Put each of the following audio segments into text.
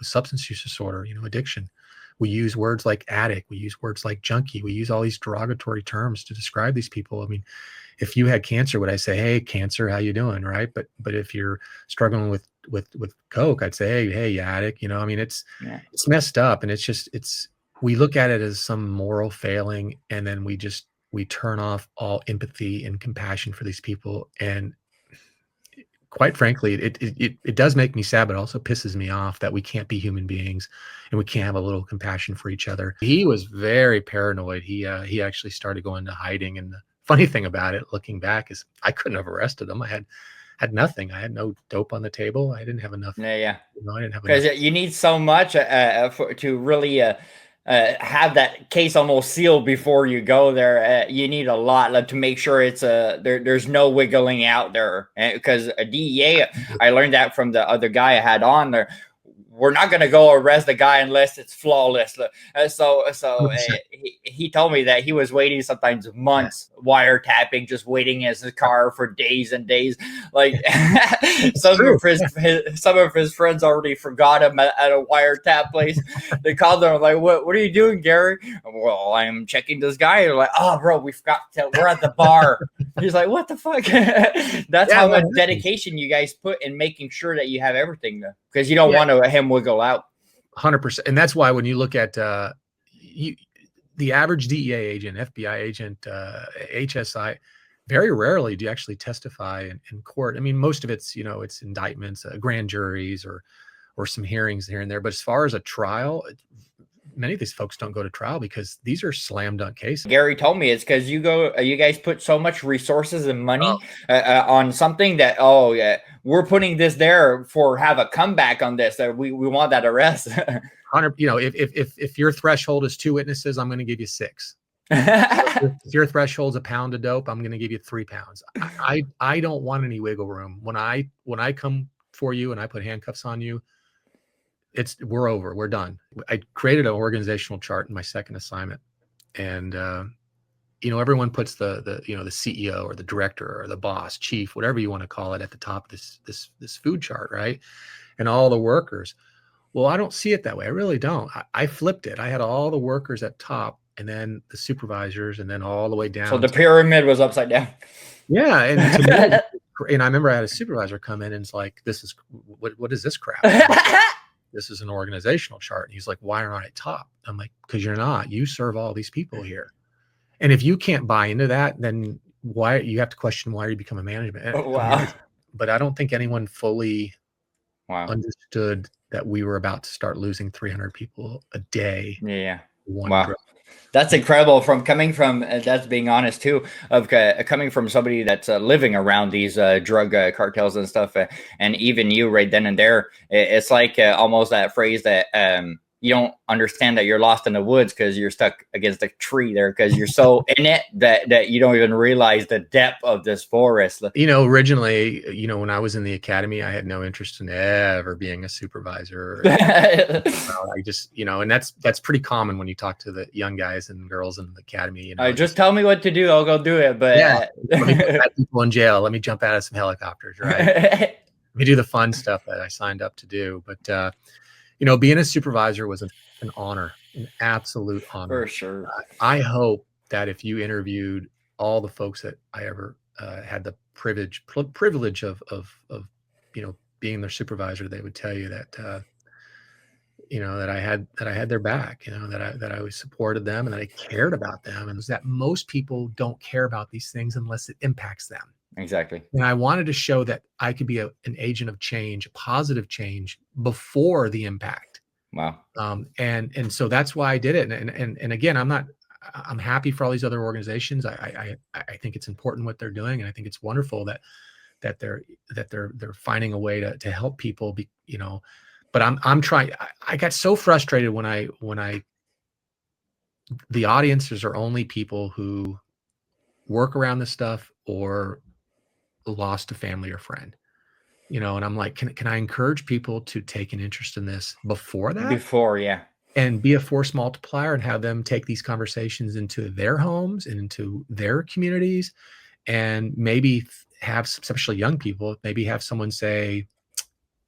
substance use disorder, addiction. We use words like addict. We use words like junkie. We use all these derogatory terms to describe these people. I mean, if you had cancer, would I say, "Hey, cancer, how you doing?" Right? But if you're struggling with coke, I'd say, "Hey, you addict." I mean, it's messed up, and we look at it as some moral failing, and then we turn off all empathy and compassion for these people. And quite frankly, it does make me sad, but also pisses me off that we can't be human beings and we can't have a little compassion for each other. He was very paranoid. He actually started going into hiding. And the funny thing about it, looking back, is I couldn't have arrested him. I had nothing. I had no dope on the table. I didn't have enough. Yeah. I didn't have because you need so much to really have that case almost sealed before you go there. You need a lot to make sure it's there's no wiggling out there. Because DEA, I learned that from the other guy I had on there. We're not going to go arrest the guy unless it's flawless. So he told me that he was waiting sometimes months, wiretapping, just waiting in his car for days and days. Like some of his friends already forgot him at a wiretap place. They called him like, "What are you doing, Gary?" "Well, I'm checking this guy." They're like, "Oh, bro, we forgot. We're at the bar." He's like, "What the fuck?" That's how much dedication you guys put in making sure that you have everything though, because you don't want to him wiggle out. 100%. And that's why when you look at the average DEA agent, FBI agent, HSI, very rarely do you actually testify in court. I mean, most of it's, it's indictments, grand juries, or some hearings here and there. But as far as a trial, many of these folks don't go to trial because these are slam dunk cases. Gary told me it's because you guys put so much resources and money on something that, we're putting this there have a comeback on this. We want that arrest. 100, if your threshold is 2 witnesses, I'm going to give you 6. If your threshold's a pound of dope, I'm going to give you 3 pounds. I don't want any wiggle room. When I come for you and I put handcuffs on you, we're over. We're done. I created an organizational chart in my second assignment, and everyone puts the CEO or the director or the boss, chief, whatever you want to call it, at the top of this food chart, right? And all the workers. Well, I don't see it that way. I really don't. I flipped it. I had all the workers at top, and then the supervisors, and then all the way down. So the pyramid was upside down. Yeah, and to me, and I remember I had a supervisor come in and it's like, "This is what is this crap?" This is an organizational chart. And he's like, "Why aren't I top?" I'm like, "Because you're not. You serve all these people here. And if you can't buy into that, then why you have to question why you become a management." Oh, wow. But I don't think anyone fully understood that we were about to start losing 300 people a day. Yeah. Wow. Drug. That's incredible. Coming from that's being honest too, of coming from somebody that's living around these drug cartels and stuff, and even you right then and there, it's like almost that phrase that you don't understand that you're lost in the woods because you're stuck against a tree there because you're so in it that you don't even realize the depth of this forest. Originally, when I was in the academy, I had no interest in ever being a supervisor. I just, and that's pretty common when you talk to the young guys and girls in the academy. Just tell me what to do, I'll go do it. But let me put people in jail. Let me jump out of some helicopters, right? Let me do the fun stuff that I signed up to do. But being a supervisor was an honor, an absolute honor. For sure. I hope that if you interviewed all the folks that I ever had the privilege of being their supervisor, they would tell you that that I had their back, that I always supported them and that I cared about them, and that most people don't care about these things unless it impacts them. Exactly. And I wanted to show that I could be an agent of change, a positive change before the impact. Wow. And so that's why I did it. And again, I'm happy for all these other organizations. I think it's important what they're doing. And I think it's wonderful that they're finding a way to help people but I'm trying. I got so frustrated when the audiences are only people who work around this stuff or lost a family or friend, and I'm like, can I encourage people to take an interest in this before that? Yeah. And be a force multiplier and have them take these conversations into their homes and into their communities, and maybe have, especially young people, maybe have someone say,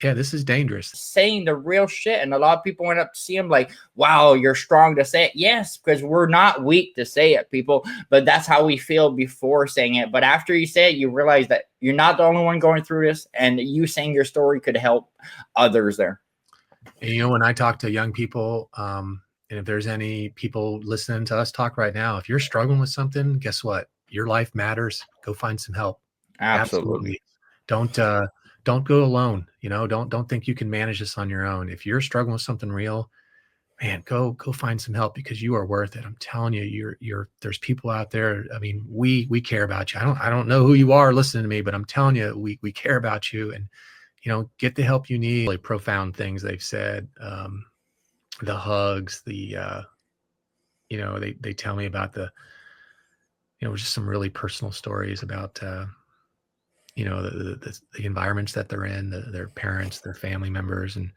Yeah, this is dangerous. Saying the real shit, and a lot of people went up to see him like, wow, you're strong to say it. Yes, because we're not weak to say it, people, but that's how we feel before saying it. But after you say it, you realize that you're not the only one going through this, and you saying your story could help others there. And, you know, when I talk to young people, and if there's any people listening to us talk right now, if you're struggling with something, guess what? Your life matters. Go find some help. Absolutely. Don't go alone. You know, don't think you can manage this on your own. If you're struggling with something real, man, go find some help, because you are worth it. I'm telling you, there's people out there. I mean, we care about you. I don't know who you are listening to me, but I'm telling you, we care about you, and, you know, get the help you need. Really profound things they've said. The hugs, you know, they tell me about you know, just some really personal stories about, you know, the environments that they're in, their parents, their family members. And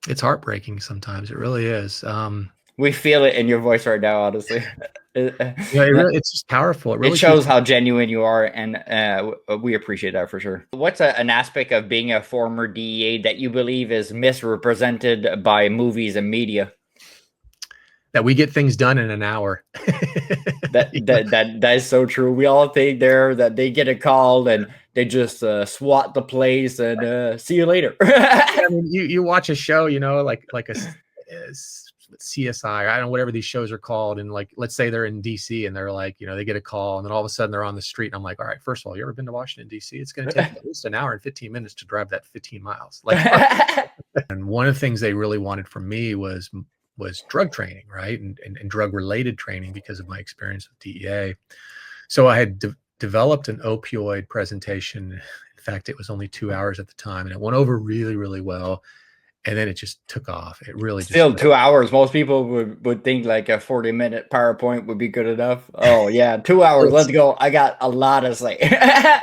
it's heartbreaking sometimes. It really is. We feel it in your voice right now, honestly. Yeah, it's just powerful. It really shows how genuine you are, and we appreciate that for sure. What's an aspect of being a former DEA that you believe is misrepresented by movies and media? That we get things done in an hour. that is so true. We all think that they get a call and they just swat the place and see you later. I mean, you watch a show, you know, like a CSI, I don't know, whatever these shows are called, and like, let's say they're in DC and they're like, you know, they get a call, and then all of a sudden they're on the street, and I'm like, all right, first of all, you ever been to Washington DC? It's going to take at least an hour and 15 minutes to drive that 15 miles. Like, and one of the things they really wanted from me was drug training, right, and drug related training, because of my experience with DEA. So I had developed an opioid presentation. In fact, it was only 2 hours at the time, and it went over really, really well. And then it just took off. It really still 2 hours. Most people would think like a 40-minute PowerPoint would be good enough. Oh yeah, 2 hours. Let's go. I got a lot to say.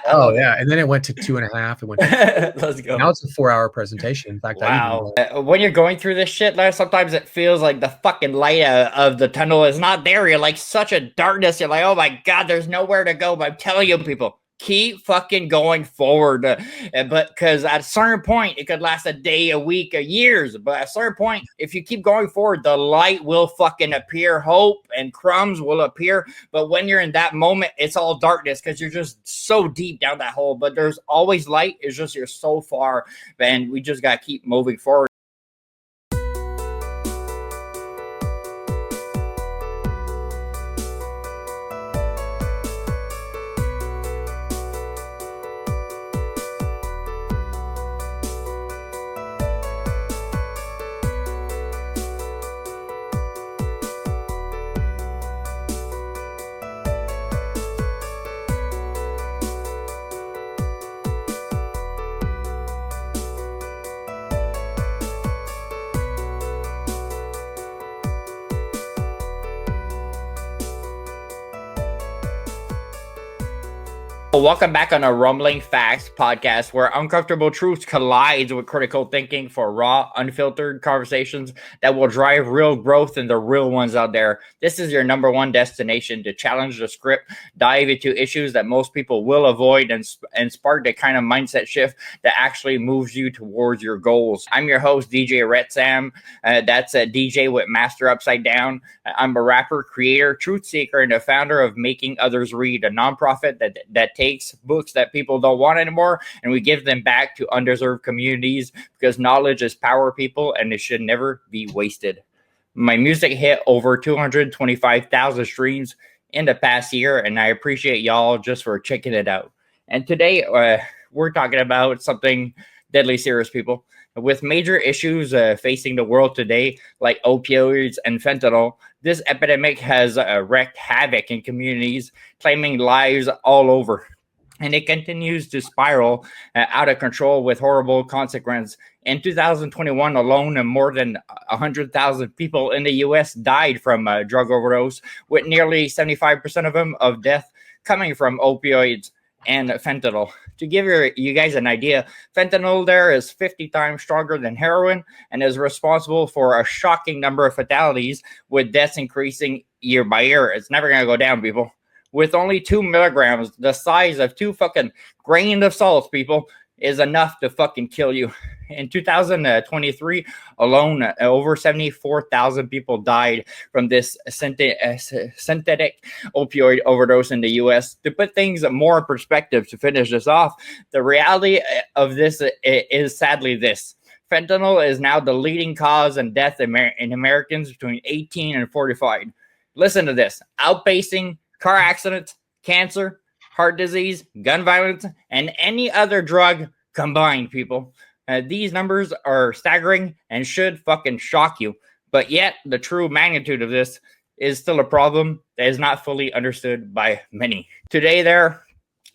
Oh yeah, and then it went to 2.5. It went to let's go. Now it's a 4-hour presentation. In fact, wow. When you're going through this shit, like, sometimes it feels like the fucking light of the tunnel is not there. You're like such a darkness. You're like, oh my god, there's nowhere to go. But I'm telling you, people, keep fucking going forward. But because at a certain point, it could last a day, a week, a years. But at a certain point, if you keep going forward, the light will fucking appear. Hope and crumbs will appear. But when you're in that moment, it's all darkness because you're just so deep down that hole. But there's always light. It's just you're so far, and we just got to keep moving forward. Welcome back on a Rumbling Facts podcast, where uncomfortable truths collides with critical thinking for raw, unfiltered conversations that will drive real growth in the real ones out there. This is your number one destination to challenge the script, dive into issues that most people will avoid, and spark the kind of mindset shift that actually moves you towards your goals. I'm your host, DjRetsam. That's a DJ with Master Upside Down. I'm a rapper, creator, truth seeker, and the founder of Making Others Read, a nonprofit that takes books that people don't want anymore, and we give them back to underserved communities, because knowledge is power, people, and it should never be wasted. My music hit over 225,000 streams in the past year, and I appreciate y'all just for checking it out. And today we're talking about something deadly serious, people. With major issues facing the world today, like opioids and fentanyl, this epidemic has wreaked havoc in communities, claiming lives all over. And it continues to spiral out of control with horrible consequences. In 2021 alone, more than 100,000 people in the U.S. died from drug overdose, with nearly 75% of them of death coming from opioids and fentanyl. To give you guys an idea, fentanyl there is 50 times stronger than heroin and is responsible for a shocking number of fatalities, with deaths increasing year by year. It's never going to go down, people. with only 2 milligrams, the size of 2 fucking grains of salt, people, is enough to fucking kill you. In 2023 alone, over 74,000 people died from this synthetic opioid overdose in the U.S. To put things more in perspective, to finish this off, the reality of this is sadly this. Fentanyl is now the leading cause and death in Americans between 18 and 45. Listen to this. Outpacing car accidents, cancer, heart disease, gun violence, and any other drug combined, people. These numbers are staggering and should fucking shock you. But yet, the true magnitude of this is still a problem that is not fully understood by many. Today,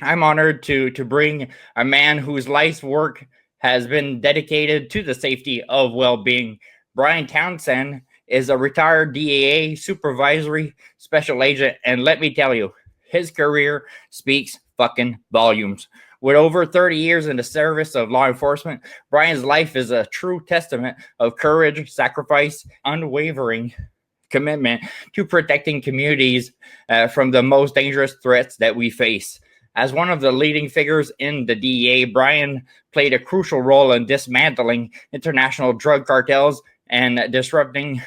I'm honored to bring a man whose life's work has been dedicated to the safety of well-being. Brian Townsend is a retired DEA Supervisory Special Agent, and let me tell you, his career speaks fucking volumes. With over 30 years in the service of law enforcement, Brian's life is a true testament of courage, sacrifice, unwavering commitment to protecting communities from the most dangerous threats that we face. As one of the leading figures in the DEA, Brian played a crucial role in dismantling international drug cartels and disrupting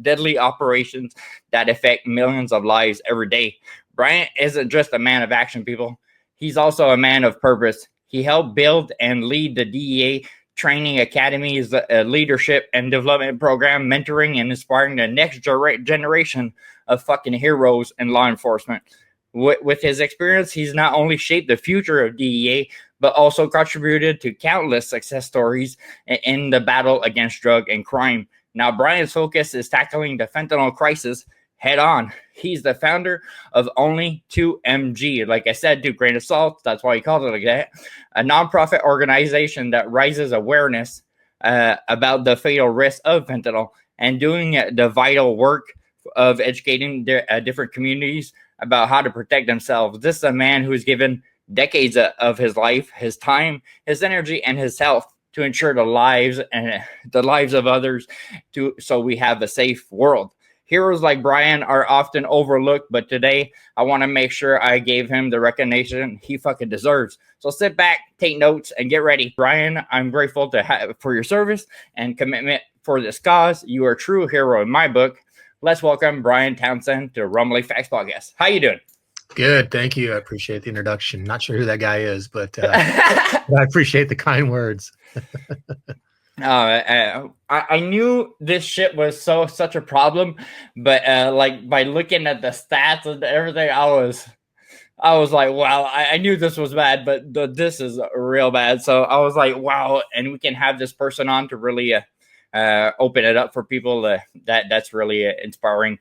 deadly operations that affect millions of lives every day. Brian isn't just a man of action, people. He's also a man of purpose. He helped build and lead the DEA Training Academy's leadership and development program, mentoring and inspiring the next generation of fucking heroes in law enforcement. With his experience, he's not only shaped the future of DEA, but also contributed to countless success stories in the battle against drug and crime. Now, Brian's focus is tackling the fentanyl crisis head on. He's the founder of Only2mg. Like I said, 2 grains of salt. That's why he called it like that. A nonprofit organization that raises awareness about the fatal risks of fentanyl and doing the vital work of educating different communities about how to protect themselves. This is a man who's given decades of his life, his time, his energy, and his health to ensure the lives and the lives of others so we have a safe world. Heroes like Brian are often overlooked, but today I want to make sure I gave him the recognition he fucking deserves. So sit back, take notes, and get ready. Brian, I'm grateful for your service and commitment for this cause. You are a true hero in my book. Let's welcome Brian Townsend to Rumbly Facts Podcast. How you doing? Good, thank you. I appreciate the introduction. Not sure who that guy is, but I appreciate the kind words. I knew this shit was such a problem, but like by looking at the stats and everything, I was like, wow, I knew this was bad, but this is real bad. So I was like, wow, and we can have this person on to really open it up for people. That's really inspiring.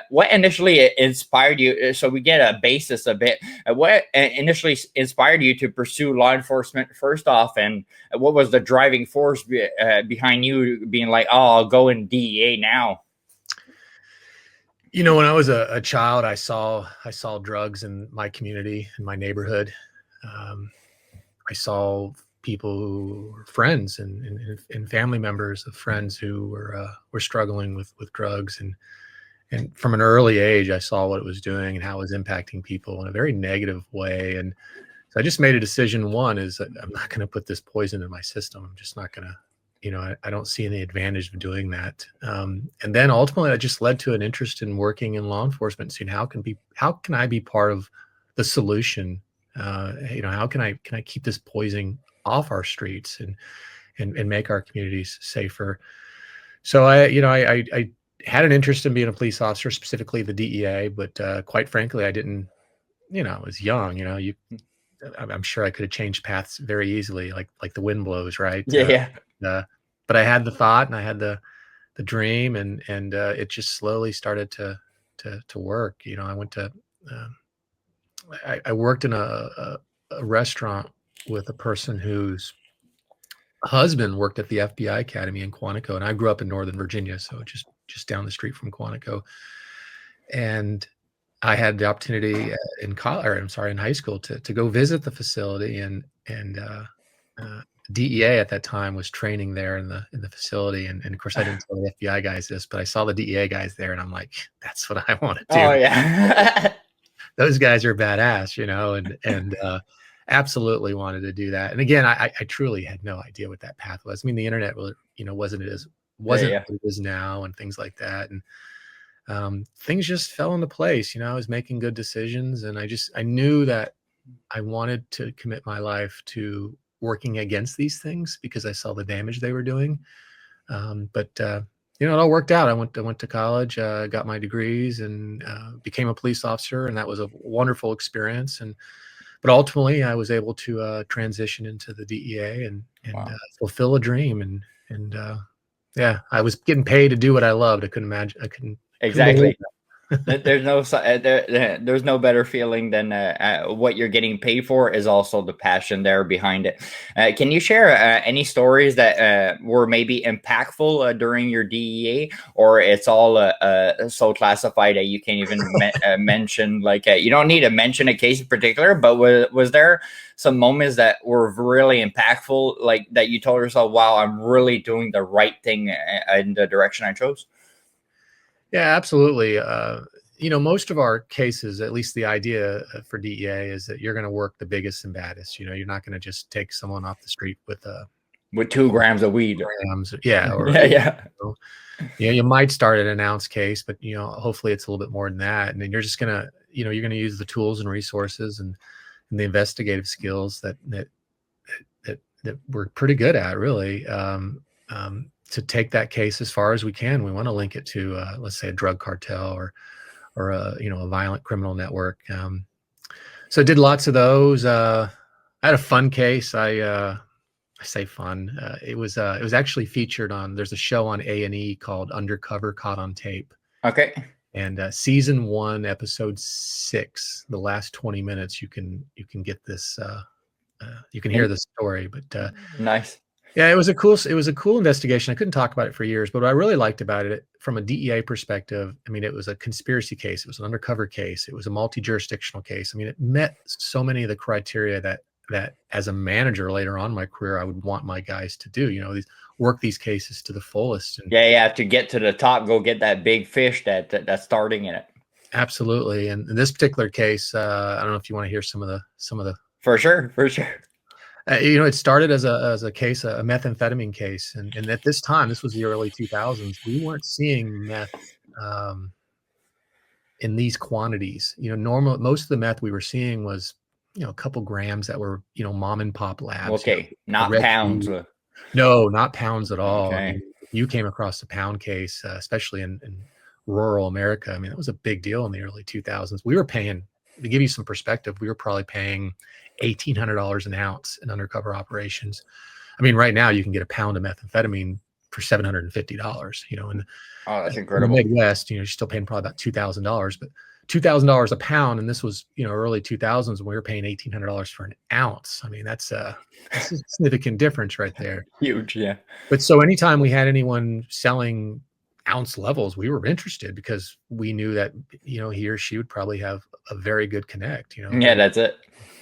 What initially inspired you? So we get a basis a bit. What initially inspired you to pursue law enforcement first off, and what was the driving force behind you being like, "Oh, I'll go in DEA now"? You know, when I was a child, I saw drugs in my community, in my neighborhood. I saw people who were friends and family members of friends who were struggling with drugs, and from an early age, I saw what it was doing and how it was impacting people in a very negative way. And so I just made a decision. One is that I'm not going to put this poison in my system. I'm just not going to, I don't see any advantage of doing that. And then ultimately, that just led to an interest in working in law enforcement, seeing how can I be part of the solution? How can I keep this poison off our streets and make our communities safer? So I had an interest in being a police officer, specifically the DEA, but quite frankly, I didn't, I was young, I'm sure I could have changed paths very easily, like the wind blows, right? Yeah. But I had the thought and I had the dream, and it just slowly started to work. I went to, I worked in a restaurant with a person whose husband worked at the FBI Academy in Quantico, and I grew up in Northern Virginia, so just down the street from Quantico. And I had the opportunity in high school to go visit the facility, and DEA at that time was training there in the facility, and of course I didn't tell the FBI guys this, but I saw the DEA guys there, and I'm like, that's what I want to do. Oh yeah. those guys are badass, and absolutely wanted to do that. And again, I truly had no idea what that path was. I mean, the internet was, Yeah, wasn't yeah. what it is now, and things like that. And things just fell into place. I was making good decisions, and I knew that I wanted to commit my life to working against these things because I saw the damage they were doing. But it all worked out. I went to college, got my degrees, and became a police officer, and that was a wonderful experience. But ultimately, I was able to transition into the DEA and Wow. fulfill a dream. And yeah, I was getting paid to do what I loved. I couldn't imagine. I couldn't believe Exactly. There's no better feeling than what you're getting paid for is also the passion there behind it. Can you share any stories that were maybe impactful during your DEA, or it's all so classified that you can't even mention? Like you don't need to mention a case in particular, but was there some moments that were really impactful, like that you told yourself, "Wow, I'm really doing the right thing in the direction I chose"? Yeah, absolutely. Most of our cases, at least the idea for DEA is that you're going to work the biggest and baddest. You're not going to just take someone off the street with With 2 grams of weed. grams. Yeah, or Yeah, yeah. know, you might start at an ounce case, but hopefully it's a little bit more than that. And then you're just gonna, you're gonna use the tools and resources and the investigative skills that we're pretty good at, really. To take that case as far as we can. We want to link it to, let's say, a drug cartel or a violent criminal network. So I did lots of those. I had a fun case. I say fun. It was actually featured on. There's a show on A&E called Undercover: Caught on Tape. Okay. And season 1, episode 6, the last 20 minutes, you can get this. You can hear the story. But Nice. yeah, it was a cool investigation. I couldn't talk about it for years, but what I really liked about it from a DEA perspective, I mean, it was a conspiracy case. It was an undercover case. It was a multi-jurisdictional case. I mean, it met so many of the criteria that as a manager later on in my career, I would want my guys to do, work these cases to the fullest. And Yeah, to get to the top, go get that big fish that's starting in it. absolutely. And in this particular case, I don't know if you want to hear some of the For sure. it started as a case, a methamphetamine case, and at this time, this was the early 2000s. We weren't seeing meth in these quantities. Most of the meth we were seeing was a couple grams that were mom and pop labs. Okay, not pounds. No, not pounds at all. I Okay. mean, if you came across a pound case, especially in rural America, I mean, that was a big deal in the early 2000s. We were paying, to give you some perspective, we were probably paying $1,800 an ounce in undercover operations. I mean, right now you can get a pound of methamphetamine for $750. And Oh, that's in incredible. the Midwest, you're still paying probably about $2,000, but $2,000 a pound, and this was early 2000s, and we were paying $1,800 for an ounce. I mean, that's a significant difference right there. Huge, yeah. But so anytime we had anyone selling ounce levels, we were interested because we knew that he or she would probably have a very good connect. Yeah, that's it.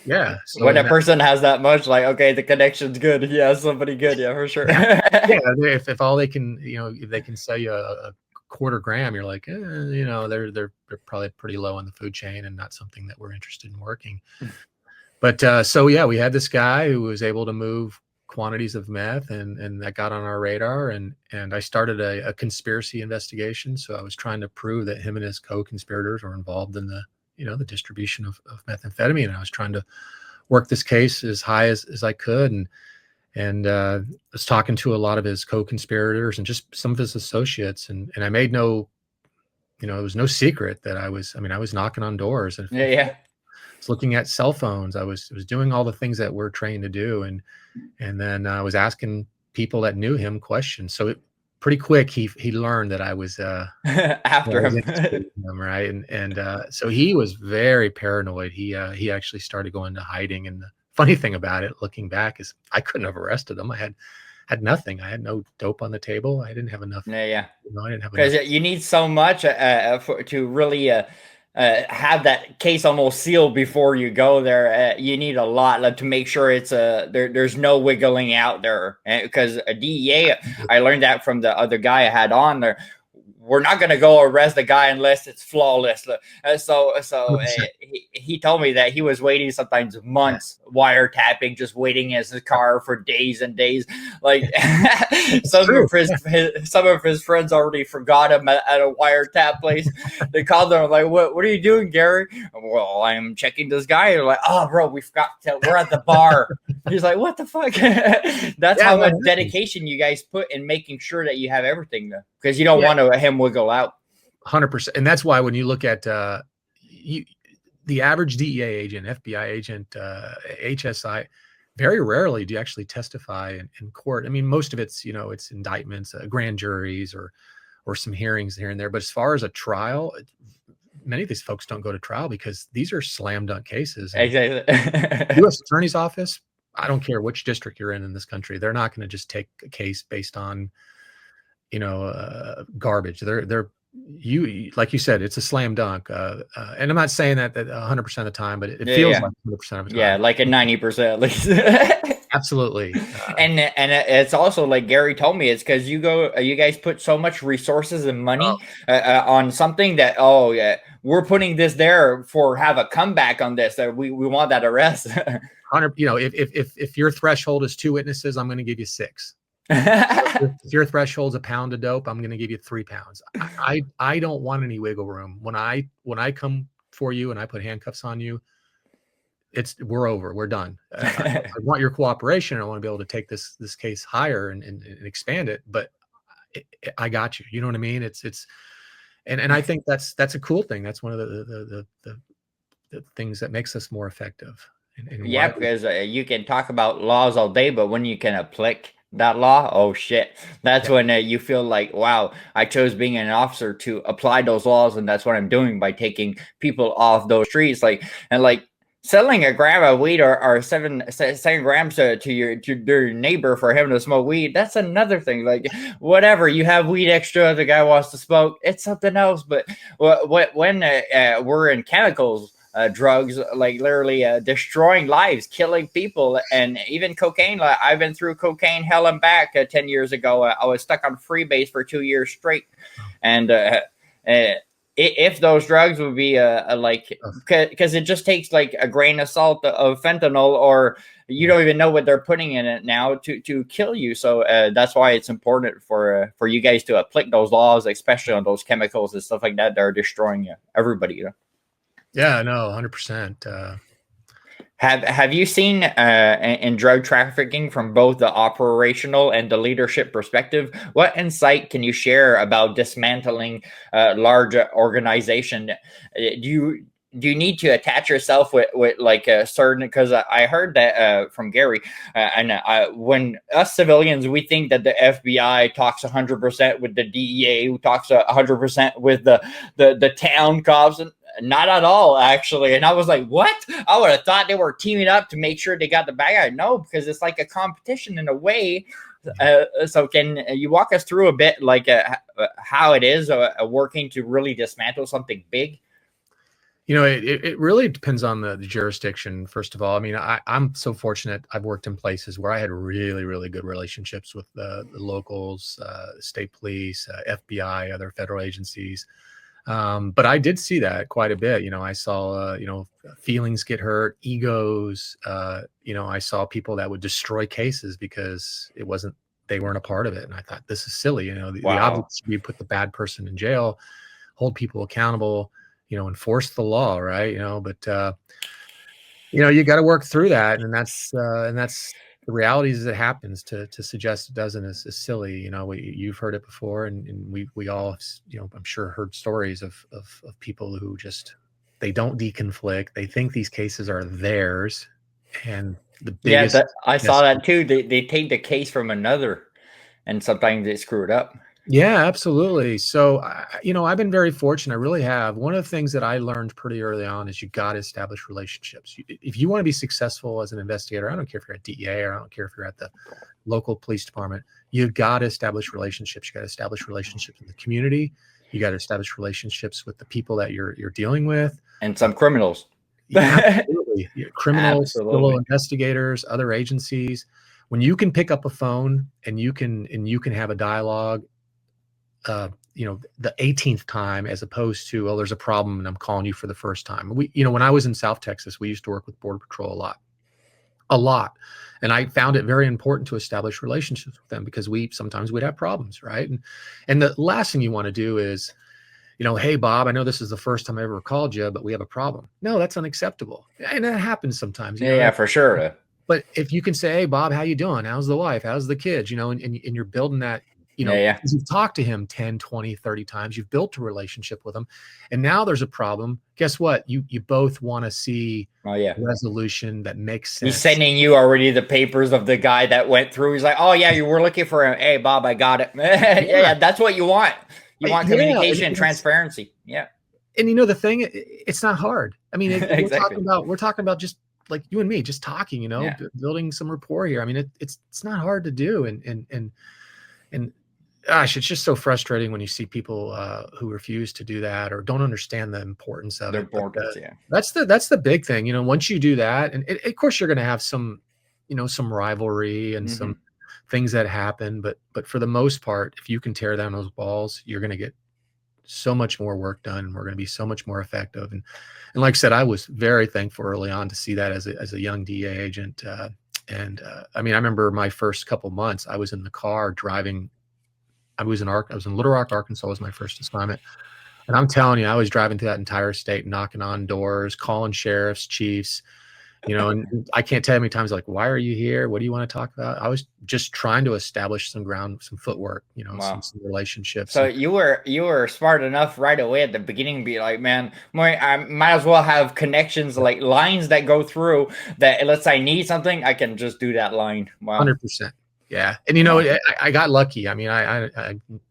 Yeah. So When a person has that much, like, okay, the connection's good. Yeah, somebody good. Yeah, for sure. yeah, if all they can, if they can sell you a quarter gram, you're like, they're probably pretty low on the food chain and not something that we're interested in working. But so yeah, we had this guy who was able to move quantities of meth, and that got on our radar, and I started a conspiracy investigation. So I was trying to prove that him and his co-conspirators were involved in the the distribution of methamphetamine. And I was trying to work this case as high as I could, and was talking to a lot of his co-conspirators and just some of his associates, and I made no, it was no secret that I was knocking on doors, and Yeah. I was looking at cell phones. I was doing all the things that we're trained to do, and then I was asking people that knew him questions. So pretty quick, he learned that I was After him. interested in him, right? And so he was very paranoid. He actually started going to hiding. And the funny thing about it, looking back, is I couldn't have arrested him. I had nothing. I had no dope on the table. I didn't have enough. Yeah. I didn't have Because enough. you need so much to really have that case almost sealed before you go there. You need a lot to make sure it's there's no wiggling out there. Because DEA, I learned that from the other guy I had on there. we're not going to go arrest the guy unless it's flawless. He told me that he was waiting sometimes months, wiretapping, just waiting in his car for days and days. Like some of his friends already forgot him at a wiretap place. They called him like, what are you doing, Gary? Well, I'm checking this guy. They're like, oh, bro, we're at the bar. He's like, what the fuck? That's how much dedication you guys put in making sure that you have everything, because you don't want him wiggle out. 100%. And that's why when you look at the average DEA agent, FBI agent, HSI, very rarely do you actually testify in court. I mean, most of it's, it's indictments, grand juries, or some hearings here and there. But as far as a trial, many of these folks don't go to trial because these are slam dunk cases. Exactly. U.S. Attorney's Office, I don't care which district you're in this country, they're not going to just take a case based on, garbage. You like you said, it's a slam dunk. And I'm not saying that 100% of the time, but it feels like 100% of the time. Yeah, like a 90% at least. Absolutely. And it's also like Gary told me, it's because you guys put so much resources and money on something that, we're putting this there have a comeback on this. We want that arrest. 100. If your threshold is 2 witnesses, I'm going to give you 6. If your threshold's a pound of dope, I'm going to give you 3 pounds. I don't want any wiggle room. When I come for you and I put handcuffs on you, we're over. We're done. I want your cooperation. I want to be able to take this case higher and expand it. But I got you. You know what I mean? And I think that's a cool thing. That's one of the things that makes us more effective. Because you can talk about laws all day, but when you can apply that law, oh shit, that's when you feel like, wow, I chose being an officer to apply those laws, and that's what I'm doing by taking people off those streets. Selling a gram of weed or 7 grams to your neighbor for him to smoke weed, that's another thing. Like, whatever, you have weed extra, the guy wants to smoke, it's something else. But when we're in chemicals, drugs, like literally destroying lives, killing people, and even cocaine. Like, I've been through cocaine hell and back 10 years ago. I was stuck on freebase for 2 years straight. And if those drugs would be because it just takes like a grain of salt of fentanyl, or you don't even know what they're putting in it now to kill you. So that's why it's important for you guys to apply those laws, especially on those chemicals and stuff like that are destroying everybody. Yeah, no, 100%. Have you seen in drug trafficking from both the operational and the leadership perspective? What insight can you share about dismantling large organization? Do you need to attach yourself with like a certain? Because I heard that from Gary, when us civilians, we think that the FBI talks 100% with the DEA, who talks 100% with the town cops, and not at all, actually. And I was like, what? I would have thought they were teaming up to make sure they got the bag out. No, because it's like a competition in a way. So can you walk us through a bit like how it is working to really dismantle something big? It really depends on the jurisdiction, first of all. I mean, I'm so fortunate. I've worked in places where I had really, really good relationships with the locals, state police, FBI, other federal agencies. But I did see that quite a bit. I saw, feelings get hurt, egos. I saw people that would destroy cases because they weren't a part of it. And I thought, this is silly. The object should be put the bad person in jail, hold people accountable, enforce the law, right? But you got to work through that, and that's the reality is it happens. To suggest it doesn't is silly. You've heard it before, and we all, I'm sure heard stories of people who just, they don't deconflict. They think these cases are theirs, and the biggest. Yeah, I saw that too. They take the case from another, and sometimes they screw it up. Yeah, absolutely. So, I've been very fortunate. I really have. One of the things that I learned pretty early on is you got to establish relationships. If you want to be successful as an investigator, I don't care if you're at DEA or I don't care if you're at the local police department, you've got to establish relationships. You got to establish relationships in the community. You got to establish relationships with the people that you're dealing with. And some criminals. Yeah, absolutely. Criminals, civil investigators, other agencies. When you can pick up a phone and you can have a dialogue, the 18th time, as opposed to, oh, there's a problem and I'm calling you for the first time. When I was in South Texas, we used to work with Border Patrol a lot. And I found it very important to establish relationships with them, because sometimes we'd have problems, right? And the last thing you want to do is, hey, Bob, I know this is the first time I ever called you, but we have a problem. No, that's unacceptable. And that happens sometimes. Yeah, for sure. But if you can say, hey, Bob, how you doing? How's the wife? How's the kids? And you're building that, because you've talked to him 10, 20, 30 times, you've built a relationship with him. And now there's a problem. Guess what? You both want to see resolution that makes sense. He's sending you already the papers of the guy that went through. He's like, oh, yeah, you were looking for him. Hey, Bob, I got it. Yeah, that's what you want. You want communication and transparency. Yeah. And the thing, it's not hard. I mean, exactly. we're talking about just like you and me, just talking, building some rapport here. I mean, it's not hard to do. And gosh, it's just so frustrating when you see people who refuse to do that or don't understand the importance of it. That's the big thing. Once you do that, and of course you're going to have some, some rivalry and some things that happen, but for the most part, if you can tear down those walls, you're going to get so much more work done, and we're going to be so much more effective. And like I said, I was very thankful early on to see that as a young DEA agent. I mean, I remember my first couple months, I was in the car driving. I was in Little Rock, Arkansas, was my first assignment. And I'm telling you, I was driving through that entire state, knocking on doors, calling sheriffs, chiefs, and I can't tell you how many times, like, why are you here? What do you want to talk about? I was just trying to establish some footwork, some relationships. So you were smart enough right away at the beginning to be like, man, I might as well have connections, like lines that go through that. Let's say I need something, I can just do that line. Wow. 100%. Yeah. And, I got lucky. I mean,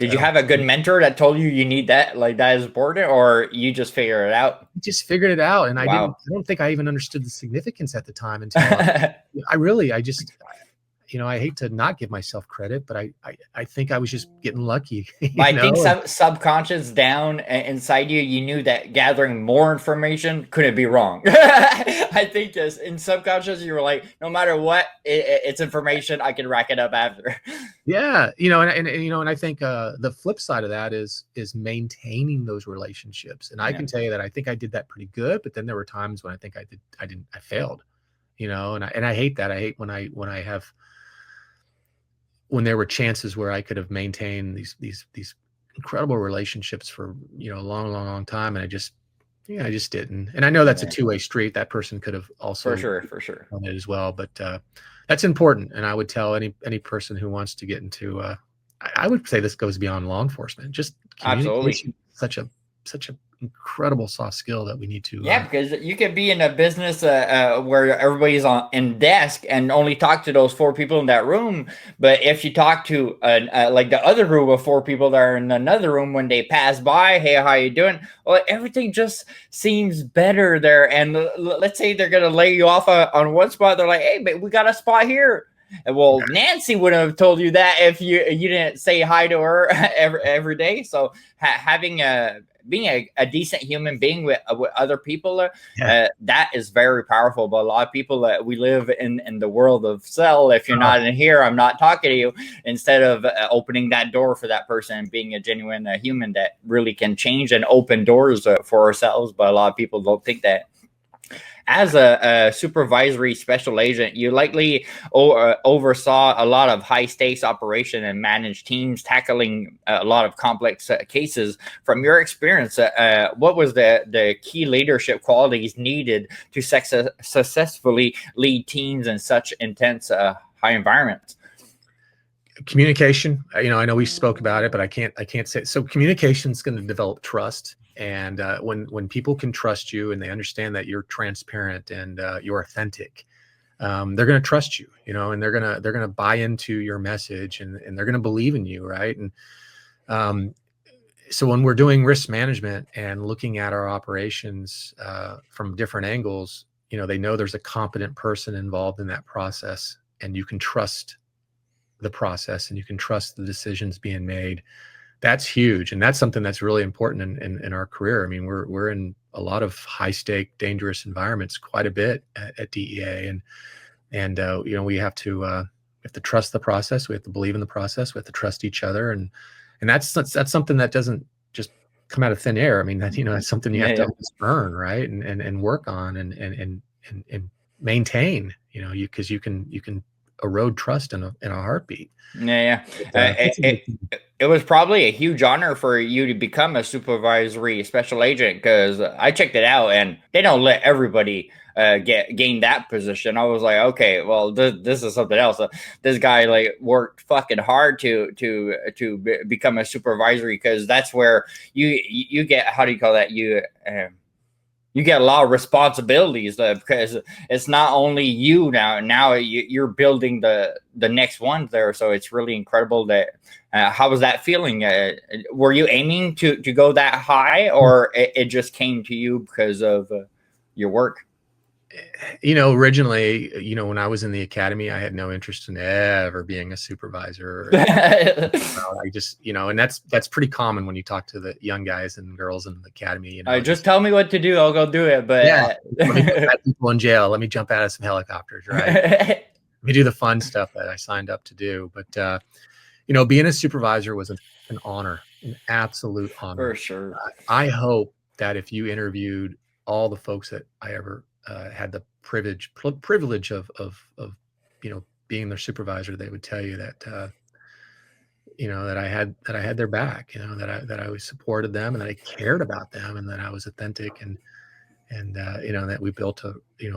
did you have a good mentor that told you need that, like that is important, or you just figure it out? Just figured it out. And I don't think I even understood the significance at the time until I hate to not give myself credit, but I think I was just getting lucky. I think subconscious down inside you knew that gathering more information couldn't be wrong. I think just in subconscious, you were like, no matter what, it's information. I can rack it up after. Yeah. And I think the flip side of that is maintaining those relationships. And I can tell you that I think I did that pretty good, but then there were times when I think I failed, and I hate that. I hate when there were chances where I could have maintained these incredible relationships for, a long time. And I just didn't. And I know that's a two-way street. That person could have also for sure done it as well. But that's important. And I would tell any person who wants to get into, I would say this goes beyond law enforcement. Just communication, absolutely. such a incredible soft skill that we need to. Because you could be in a business where everybody's in desk and only talk to those 4 people in that room. But if you talk to like the other group of 4 people that are in another room, when they pass by, hey, how you doing? Well, everything just seems better there. And let's say they're going to lay you off on one spot. They're like, hey, but we got a spot here. Well, Nancy would have told you that if you didn't say hi to her every day. So being a decent human being with other people, that is very powerful. But a lot of people, we live in the world of cell. If you're not in here, I'm not talking to you. Instead of opening that door for that person and being a genuine human that really can change and open doors for ourselves. But a lot of people don't think that. As a supervisory special agent, you likely oversaw a lot of high-stakes operation and managed teams tackling a lot of complex cases. From your experience, what was the key leadership qualities needed to successfully lead teams in such intense high environments? Communication. I know we spoke about it, but I can't say. So communication is going to develop trust. And when people can trust you and they understand that you're transparent and you're authentic, they're going to trust you, and they're going to buy into your message, and they're going to believe in you, right? And so when we're doing risk management and looking at our operations from different angles, they know there's a competent person involved in that process, and you can trust the process and you can trust the decisions being made. That's huge. And that's something that's really important in our career. I mean, we're in a lot of high stake, dangerous environments quite a bit at DEA. And we have to trust the process. We have to believe in the process. We have to trust each other. And And that's something that doesn't just come out of thin air. I mean, that, that's something you have to always earn, right? And work on and maintain, because you can erode trust in a heartbeat. Yeah. It But, was probably a huge honor for you to become a supervisory special agent, because I checked it out and they don't let everybody gain that position. I was like, okay, well, this is something else. This guy like worked fucking hard to become a supervisory, because that's where you get, how do you call that, you get a lot of responsibilities, because it's not only you now you're building the next one there. So it's really incredible. That how was that feeling? Were you aiming to go that high, or it just came to you because of your work? Originally, when I was in the academy, I had no interest in ever being a supervisor. I just, and that's pretty common when you talk to the young guys and girls in the academy. Just tell me what to do, I'll go do it. But yeah, let me put people in jail. Let me jump out of some helicopters, right? Let me do the fun stuff that I signed up to do. But being a supervisor was an honor, an absolute honor. For sure. I hope that if you interviewed all the folks that I ever had the privilege of being their supervisor, they would tell you that that I had their back, that I always supported them, and that I cared about them, and that I was authentic, and that we built a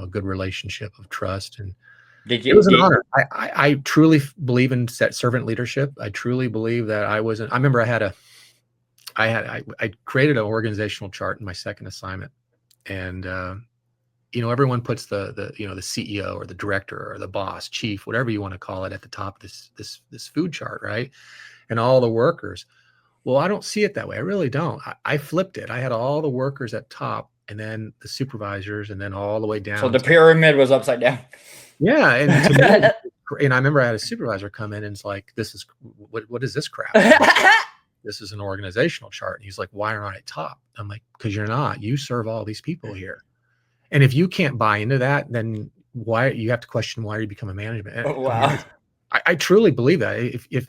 good relationship of trust. And it was an honor. I truly believe in servant leadership. I truly believe that I remember I created an organizational chart in my second assignment, and everyone puts the CEO or the director or the boss, chief, whatever you want to call it, at the top of this food chart, right? And all the workers. Well, I don't see it that way. I really don't. I flipped it. I had all the workers at top, and then the supervisors, and then all the way down. So the pyramid was upside down. Yeah, and to me, and I remember I had a supervisor come in and it's like, "This is what is this crap? This is an organizational chart." And he's like, "Why aren't I at top?" I'm like, "Because you're not. You serve all these people here." And if you can't buy into that, then why you have to question why you become a management. Oh, wow. I truly believe that if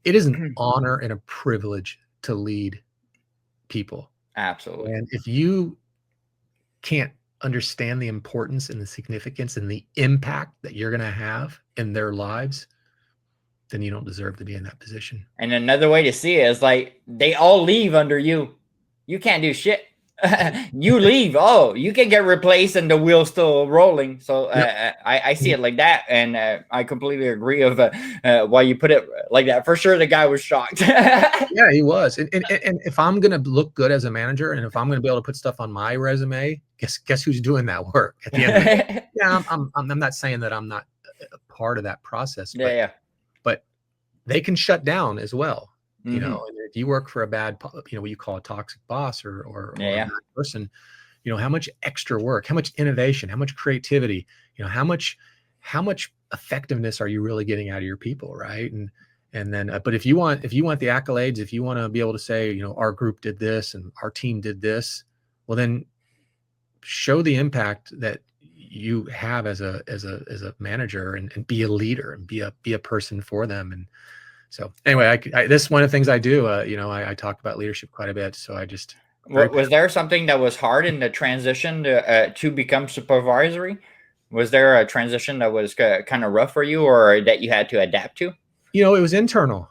it is an honor and a privilege to lead people. Absolutely. And if you can't understand the importance and the significance and the impact that you're going to have in their lives, then you don't deserve to be in that position. And another way to see it is like, they all leave under you. You can't do shit. You leave, you can get replaced and the wheel's still rolling. So I see it like that, and I completely agree of why you put it like that. For sure, the guy was shocked. Yeah, he was. And if I'm gonna look good as a manager, and if I'm gonna be able to put stuff on my resume, guess who's doing that work at the end of the day? Yeah, I'm not saying that I'm not a part of that process, but, but they can shut down as well. And if you work for a bad, what you call a toxic boss or a bad person, how much extra work, how much innovation, how much creativity, how much effectiveness are you really getting out of your people, right? And then, but if you want the accolades, if you want to be able to say, our group did this and our team did this, well, then show the impact that you have as a manager, and be a leader, and be a person for them. And so anyway, this is one of the things I do. I talk about leadership quite a bit. So I just was there something that was hard in the transition to become supervisory? Was there a transition that was kind of rough for you, or that you had to adapt to? It was internal.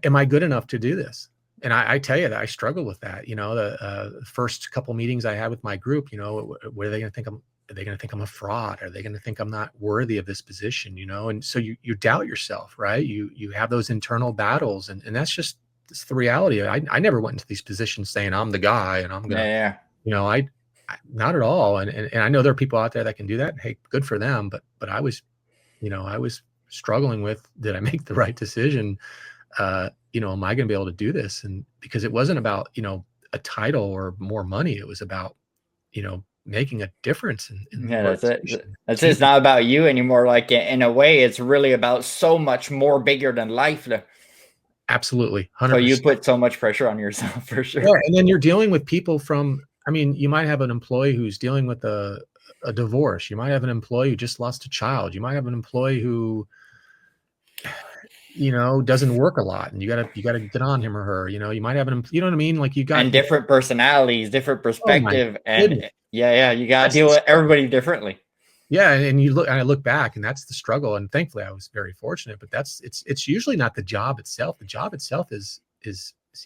Am I good enough to do this? And I tell you that I struggle with that. The first couple meetings I had with my group, what are they going to think? Are they going to think I'm a fraud? Are they going to think I'm not worthy of this position? And so you doubt yourself, right? You have those internal battles, and that's the reality. I never went into these positions saying I'm the guy and I'm gonna, I not at all. And I know there are people out there that can do that. Hey, good for them. But I was struggling with, did I make the right decision? Am I going to be able to do this? And because it wasn't about a title or more money, it was about making a difference in that's it. It's not about you anymore. Like, in a way, it's really about so much more bigger than life. Absolutely, 100%. So you put so much pressure on yourself, for sure. Yeah, and then you're dealing with people you might have an employee who's dealing with a divorce. You might have an employee who just lost a child. You might have an employee who doesn't work a lot, and you gotta get on him or her. You might have you know what I mean? Like And different personalities, different oh my perspective, and goodness. yeah, you gotta That's deal the with struggle. everybody differently. Yeah, and I look back, and that's the struggle. And thankfully, I was very fortunate. But it's usually not the job itself. The job itself is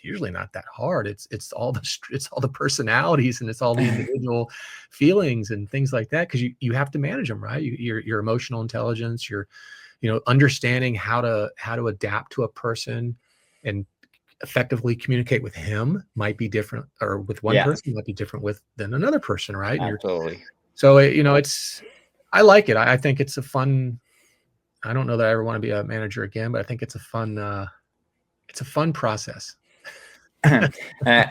usually not that hard. It's all the personalities, and it's all the individual feelings and things like that. Because you have to manage them, right? Your emotional intelligence, your understanding how to adapt to a person, and effectively communicate with him might be different, or with one Yeah, person might be different than another person, right? And absolutely. so I like it. I think it's a fun. I don't know that I ever want to be a manager again, but I think it's a fun process. uh,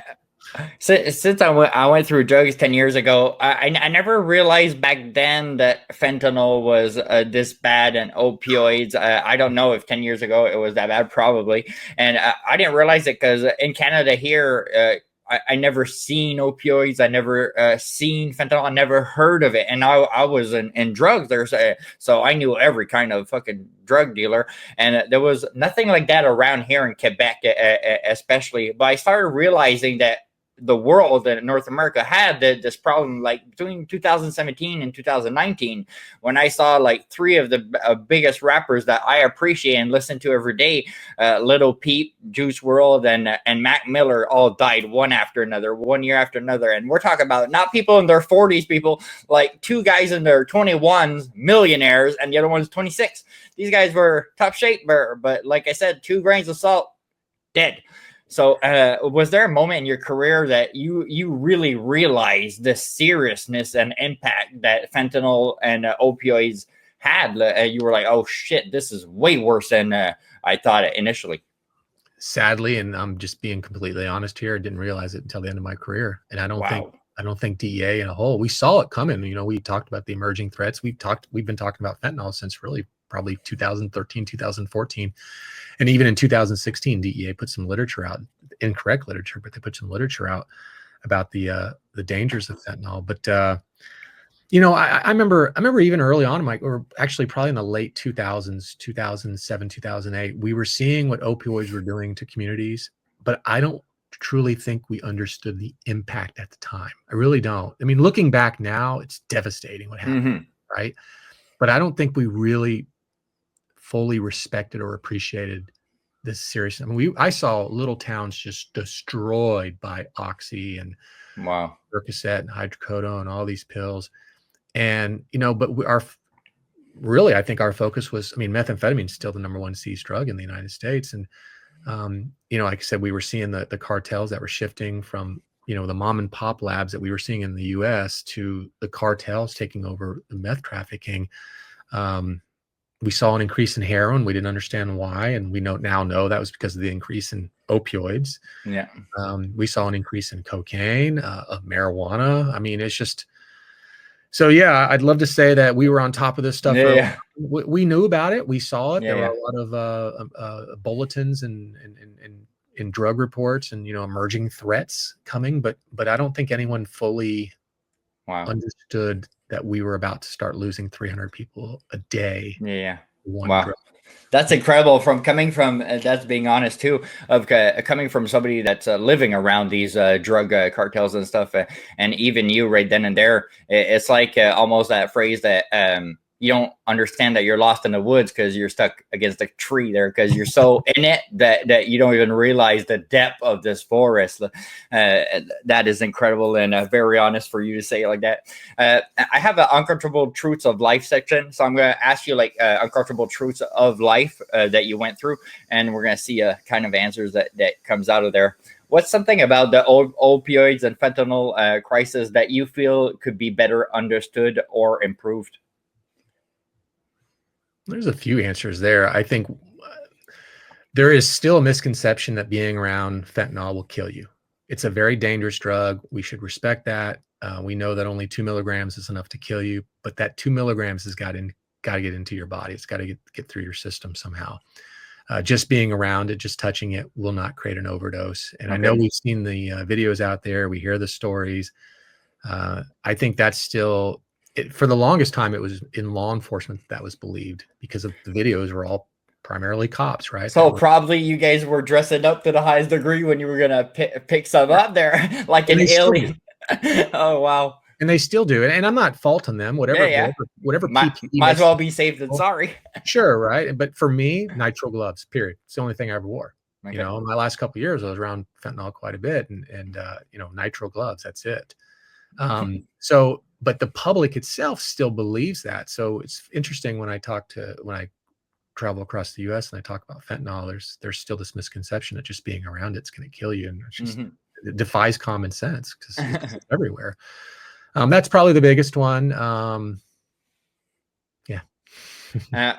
since I went through drugs 10 years ago, I never realized back then that fentanyl was this bad, and opioids. I don't know if 10 years ago it was that bad, probably. And I didn't realize it because in Canada here, I never seen opioids. I never seen fentanyl. I never heard of it. And I was in drugs there. So I knew every kind of fucking drug dealer. And there was nothing like that around here in Quebec, especially. But I started realizing that the world and North America had this problem like between 2017 and 2019, when I saw like three of the biggest rappers that I appreciate and listen to every day, Little Peep, Juice World, and Mac Miller, all died one after another, 1 year after another. And we're talking about not people in their 40s, people like two guys in their 21s, millionaires, and the other one's 26. These guys were top shape, but like I said, 2 grains of salt, dead. So was there a moment in your career that you really realized the seriousness and impact that fentanyl and opioids had? You were like, oh shit, this is way worse than I thought it initially. Sadly, and I'm just being completely honest here, I didn't realize it until the end of my career. And Wow. I don't think DEA in a whole, we saw it coming. We talked about the emerging threats. We've been talking about fentanyl since really probably 2013, 2014. And even in 2016, DEA put some literature out, incorrect literature, but they put some literature out about the dangers of fentanyl. But I remember even early on in or actually probably in the late 2000s, 2007, 2008, we were seeing what opioids were doing to communities, but I don't truly think we understood the impact at the time. I really don't. I mean, looking back now, it's devastating what happened, Mm-hmm. right? But I don't think we really fully respected or appreciated this seriousness. I mean, I saw little towns just destroyed by oxy and Wow. Percocet and hydrocodone and all these pills. And, but really, I think our focus was, I mean, methamphetamine is still the #1 seized drug in the United States. And, like I said, we were seeing the cartels that were shifting from, the mom and pop labs that we were seeing in the US to the cartels taking over the meth trafficking. We saw an increase in heroin. We didn't understand why. And we now know that was because of the increase in opioids. Yeah. We saw an increase in cocaine, of marijuana. I mean, it's just, so yeah, I'd love to say that we were on top of this stuff. Yeah. We knew about it. We saw it. Yeah. There were Yeah. a lot of bulletins and drug reports and, emerging threats coming, but I don't think anyone fully Wow. understood that we were about to start losing 300 people a day. Yeah. One Wow. drug. That's incredible. From coming from that's being honest too, of coming from somebody that's living around these drug cartels and stuff, and even you right then and there, it's like almost that phrase that you don't understand that you're lost in the woods because you're stuck against a tree there because you're so in it that you don't even realize the depth of this forest. That is incredible and very honest for you to say it like that. I have an uncomfortable truths of life section, so I'm going to ask you like uncomfortable truths of life that you went through, and we're going to see kind of answers that comes out of there. What's something about the opioids and fentanyl crisis that you feel could be better understood or improved? There's a few answers there. I think there is still a misconception that being around fentanyl will kill you. It's a very dangerous drug. We should respect that. We know that only 2 milligrams is enough to kill you, but that 2 milligrams has got to get into your body. It's got to get through your system somehow. Just being around it, just touching it will not create an overdose. And I know we've seen the videos out there. We hear the stories. I think that's still, for the longest time, it was in law enforcement that was believed because of the videos were all primarily cops, right? So probably you guys were dressing up to the highest degree when you were gonna pick some up there, like And an they still do. alien. Oh wow. And they still do. And I'm not faulting them, Yeah, yeah. whatever Might, PPE might as makes well them be safe than comfortable. sorry. Sure, right? But for me, nitrile gloves, period. It's the only thing I ever wore. You Okay. know, my last couple of years, I was around fentanyl quite a bit, and you know, nitrile gloves. That's it. So, but the public itself still believes that. So it's interesting when I travel across the U.S. and I talk about fentanyl. There's still this misconception that just being around it's going to kill you, and it's just it defies common sense because it's everywhere. That's probably the biggest one. Yeah.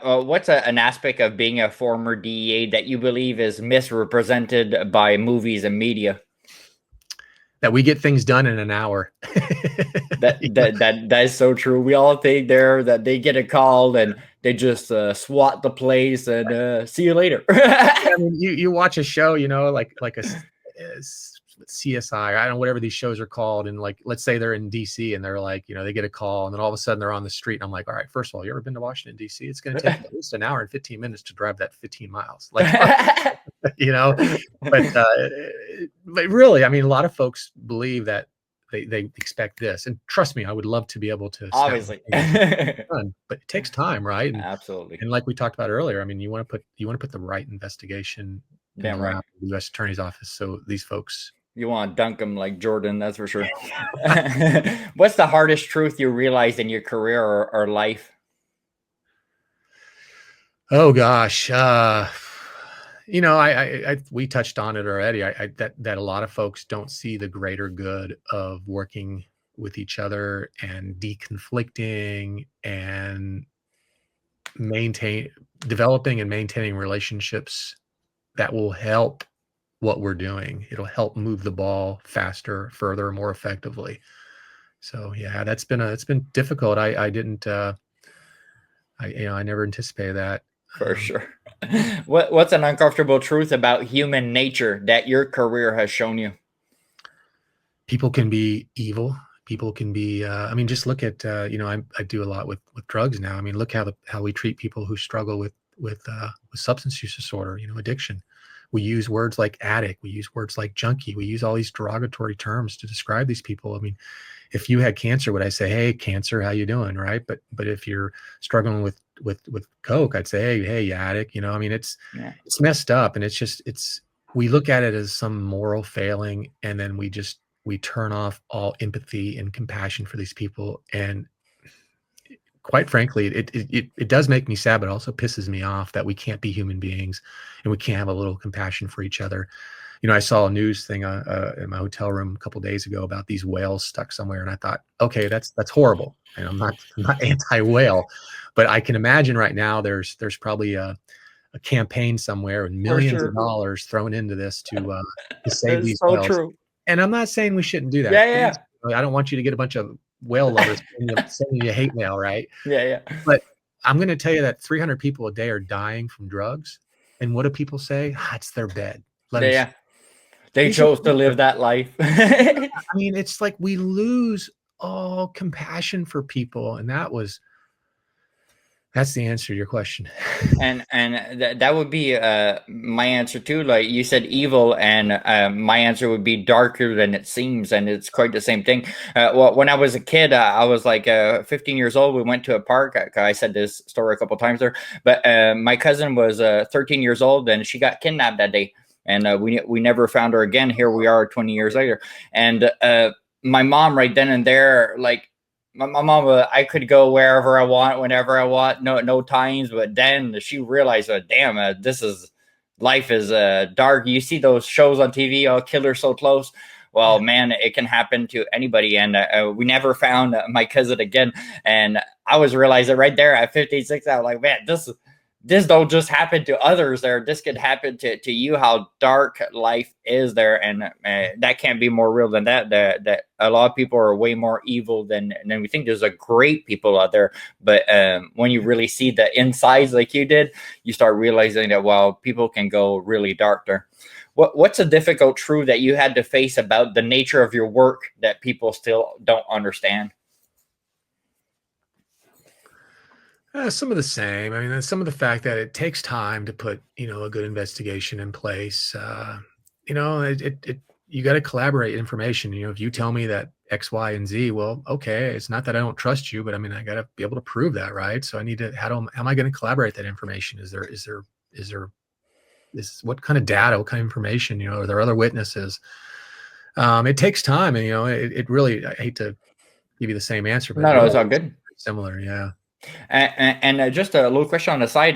What's an aspect of being a former DEA that you believe is misrepresented by movies and media? That we get things done in an hour. That is so true. We all think that they get a call and they just swat the place and see you later. I mean, you watch a show, you know, like a CSI, I don't know, whatever these shows are called, and like let's say they're in DC and they're like, you know, they get a call and then all of a sudden they're on the street and I'm like, all right, first of all, you ever been to Washington DC? It's going to take at least an hour and 15 minutes to drive that 15 miles, like you know. But really, I mean, a lot of folks believe that they expect this, and trust me, I would love to be able to Obviously. done, but it takes time, right? Absolutely. And like we talked about earlier, I mean, you want to put the right investigation in the Right. the U.S. Attorney's Office, so these folks. You want to dunk them like Jordan, that's for sure. What's the hardest truth you realized in your career or life? Oh gosh, you know, we touched on it already. That a lot of folks don't see the greater good of working with each other and deconflicting and developing and maintaining relationships that will help what we're doing. It'll help move the ball faster, further, more effectively. So yeah, it's been difficult. I didn't, I never anticipated that. For sure. What's an uncomfortable truth about human nature that your career has shown you? People can be evil. People can be, I mean, just look at, you know, I do a lot with drugs now. I mean, look how we treat people who struggle with substance use disorder, you know, addiction. We use words like addict. We use words like junkie. We use all these derogatory terms to describe these people. I mean, if you had cancer, would I say, "Hey, cancer, how you doing?" Right? But if you're struggling with coke, I'd say, "Hey, you addict." You know, I mean, it's messed up, and we look at it as some moral failing, and then we turn off all empathy and compassion for these people. And quite frankly, it does make me sad, but also pisses me off that we can't be human beings and we can't have a little compassion for each other. You know, I saw a news thing in my hotel room a couple of days ago about these whales stuck somewhere, and I thought, okay, that's horrible. And I'm not anti-whale, but I can imagine right now there's probably a campaign somewhere and millions of dollars thrown into this to save these so whales. true. And I'm not saying we shouldn't do that. Yeah. I don't want you to get a bunch of whale lovers sending you hate mail, right? Yeah. But I'm going to tell you that 300 people a day are dying from drugs. And what do people say? It's their bed. Yeah. They chose to live that life. I mean, it's like we lose all compassion for people. And that's the answer to your question. and that would be my answer too. Like you said, evil, and my answer would be darker than it seems, and it's quite the same thing. Well, when I was a kid, I was like 15 years old. We went to a park. I said this story a couple times there, but my cousin was 13 years old, and she got kidnapped that day, and we never found her again. Here we are 20 years later, and my mom right then and there, like. My mom, I could go wherever I want, whenever I want, no times. But then she realized, damn, life is dark. You see those shows on TV, oh, killer so close. Well, man, it can happen to anybody. And we never found my cousin again. And I was realizing right there at 56, I was like, man, this don't just happen to others there. This could happen to you, how dark life is there. And that can't be more real than that a lot of people are way more evil than we think. There's a great people out there. But when you really see the insides like you did, you start realizing that, well, people can go really dark there. What's a difficult truth that you had to face about the nature of your work that people still don't understand? Some of the same. I mean, some of the fact that it takes time to put, a good investigation in place. You got to collaborate information. If you tell me that X, Y, and Z, well, okay, it's not that I don't trust you, but I mean, I got to be able to prove that, right? So I need to. How am I going to collaborate that information? Is there is what kind of data, what kind of information? Are there other witnesses? It takes time, and it really. I hate to give you the same answer, but it No, no, really it's all is good. similar. Yeah. And just a little question on the side.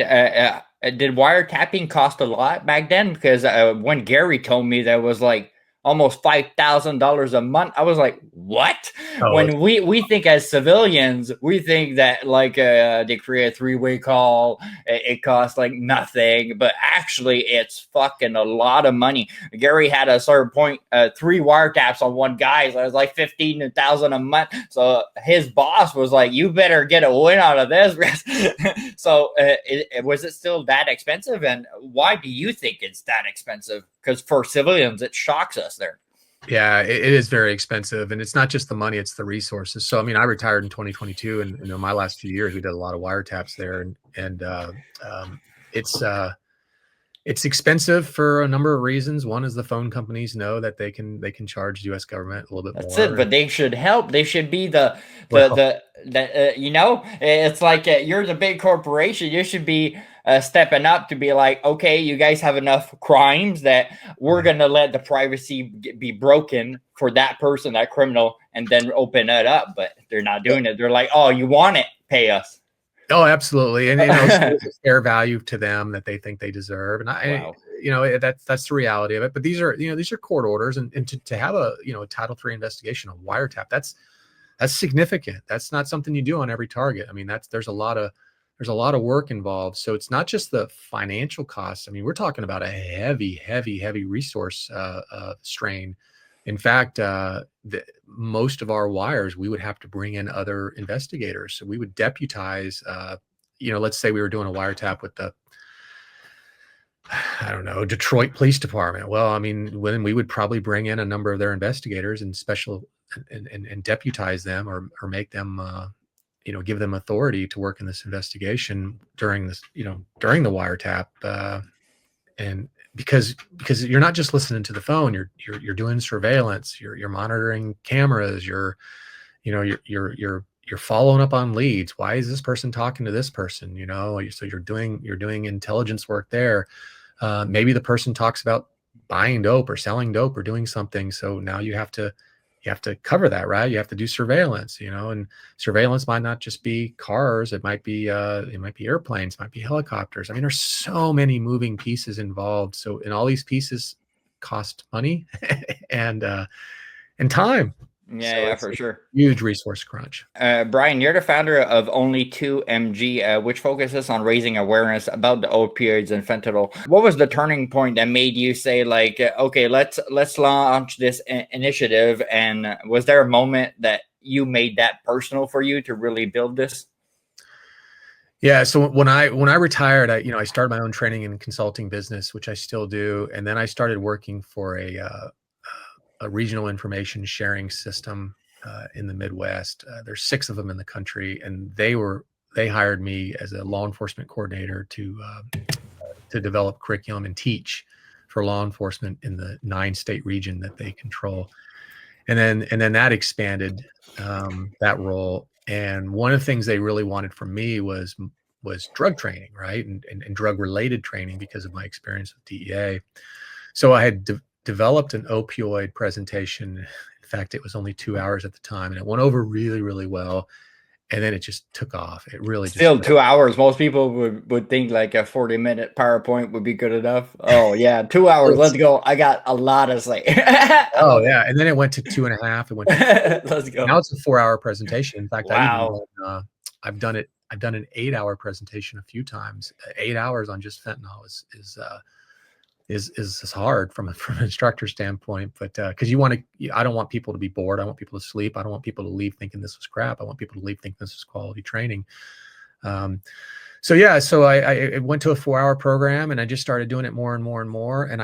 Did wiretapping cost a lot back then? Because when Gary told me that was like almost $5,000 a month, I was like, "What?" Oh, When we think as civilians, we think that like they create a three-way call, it costs like nothing, but actually, it's fucking a lot of money. Gary had a certain point, 3 wiretaps on one guy, so it was like 15,000 a month. So his boss was like, "You better get a win out of this." So was it still that expensive, and why do you think it's that expensive? Because for civilians, it shocks us there. yeah, it is very expensive, and it's not just the money; it's the resources. So, I mean, I retired in 2022, and my last few years, we did a lot of wiretaps there, and um, it's it's expensive for a number of reasons. One is the phone companies know that they can charge the U.S. government a little bit That's it. more. But they should help. They should be Well, it's like you're the big corporation. You should be stepping up to be like, okay, you guys have enough crimes that we're yeah. gonna let the privacy be broken for that person, that criminal, and then open it up. But they're not doing it. They're like, oh, you want it? Pay us. Oh, absolutely, and so there's a fair value to them that they think they deserve, and Wow. that's the reality of it. But these are court orders, and to have a Title III investigation, a wiretap, that's significant. That's not something you do on every target. I mean, there's a lot of work involved. So it's not just the financial costs. I mean, we're talking about a heavy, heavy, heavy resource strain. In fact, most of our wires, we would have to bring in other investigators. So we would deputize, let's say we were doing a wiretap with I don't know, Detroit Police Department. Well, I mean, when we would probably bring in a number of their investigators and and deputize them or make them, give them authority to work in this investigation during the wiretap. And because you're not just listening to the phone, you're doing surveillance, you're monitoring cameras, you're following up on leads. Why is this person talking to this person? So you're doing intelligence work there. Maybe the person talks about buying dope or selling dope or doing something. So now you have to cover that, right? You have to do surveillance, and surveillance might not just be cars. It might be airplanes, it might be helicopters. I mean, there's so many moving pieces involved. So, and all these pieces cost money and time. Yeah, So yeah, it's for a sure. huge resource crunch. Brian, you're the founder of Only2mg, which focuses on raising awareness about the opioids and fentanyl. What was the turning point that made you say, like, okay, let's launch this initiative? And was there a moment that you made that personal for you to really build this? Yeah. So when I retired, I started my own training and consulting business, which I still do, and then I started working for a regional information sharing system in the Midwest. There's 6 of them in the country, and they hired me as a law enforcement coordinator to develop curriculum and teach for law enforcement in the 9-state region that they control. And then that expanded that role. And one of the things they really wanted from me was drug training, right, and drug related training because of my experience with DEA. So I had developed an opioid presentation. In fact, it was only 2 hours at the time, and it went over really, really well. And then it just took off. It really just Still 2 hours. Most people would think like a 40-minute PowerPoint would be good enough. Oh yeah, 2 hours. Let's go. I got a lot to say. I oh love yeah. And then it went to 2.5. It went to 4. it. Let's Now go. it's a 4-hour presentation. In fact, Wow. I've done an 8-hour presentation a few times. 8 hours on just fentanyl is hard from an instructor standpoint, but because I don't want people to be bored. I want people to sleep. I don't want people to leave thinking this was crap. I want people to leave thinking this is quality training. So yeah, so I went to a 4-hour program, and I just started doing it more and more and more. And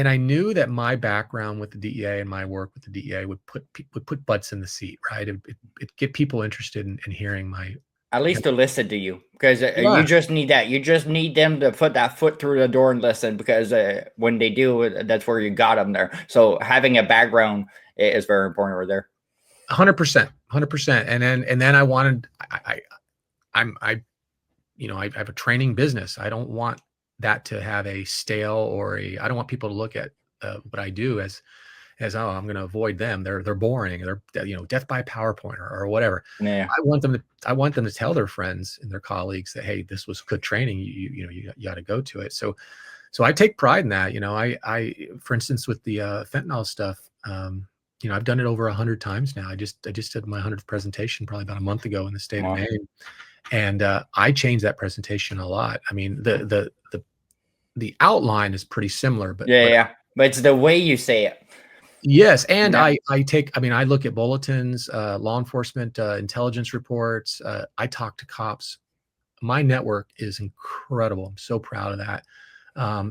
I knew that my background with the DEA and my work with the DEA would put butts in the seat, right? It'd get people interested in hearing At least to listen to you, because Yeah, you just need that. You just need them to put that foot through the door and listen, because when they do, that's where you got them there. So having a background is very important right there. 100%, 100%. And then I wanted, I you know, I have a training business. I don't want that to have a stale or I don't want people to look at what I do as, oh, I'm going to avoid them. They're boring. They're, you know, death by PowerPoint or whatever. Yeah. I want them to tell their friends and their colleagues that, hey, this was good training. You know, you got to go to it. So I take pride in that. You know, for instance, with the fentanyl stuff, you know, I've done it over 100 times now. I just did my 100th presentation probably about a month ago in the state of Wow. Maine, and I changed that presentation a lot. I mean, the outline is pretty similar, but Yeah. But it's the way you say it. yes, and Yeah. I mean, I look at bulletins, law enforcement, intelligence reports. I talk to cops. My network is incredible. I'm so proud of that.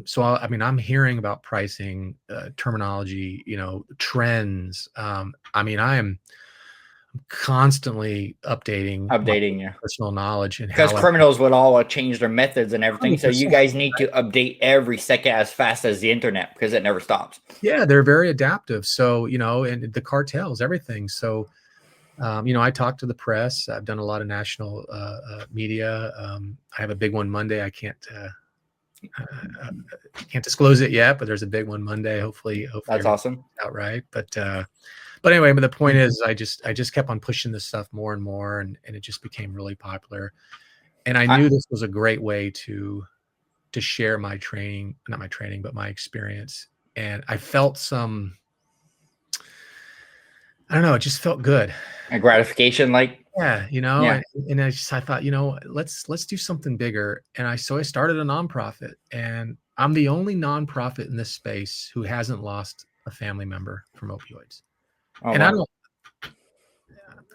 So I mean, I'm hearing about pricing, terminology, you know, trends. I mean, I'm constantly updating my Updating you. personal knowledge and Because how I criminals would all change their methods and everything. So you 100%. guys need to update every second as fast as the internet, because it never stops. Yeah, they're very adaptive. So, you know, and the cartels, everything. So, you know, I talk to the press. I've done a lot of national media. I have a big one Monday. I can't disclose it yet, but there's a big one Monday. Hopefully That's awesome. out right. But anyway, but the point is, I just kept on pushing this stuff more and more, and it just became really popular. And I knew this was a great way to share my training, not my training, but my experience. And I felt I don't know, it just felt good. A gratification, like. Yeah, you know, Yeah. and I thought, you know, let's do something bigger. And I started a nonprofit, and I'm the only nonprofit in this space who hasn't lost a family member from opioids. Oh, And wow.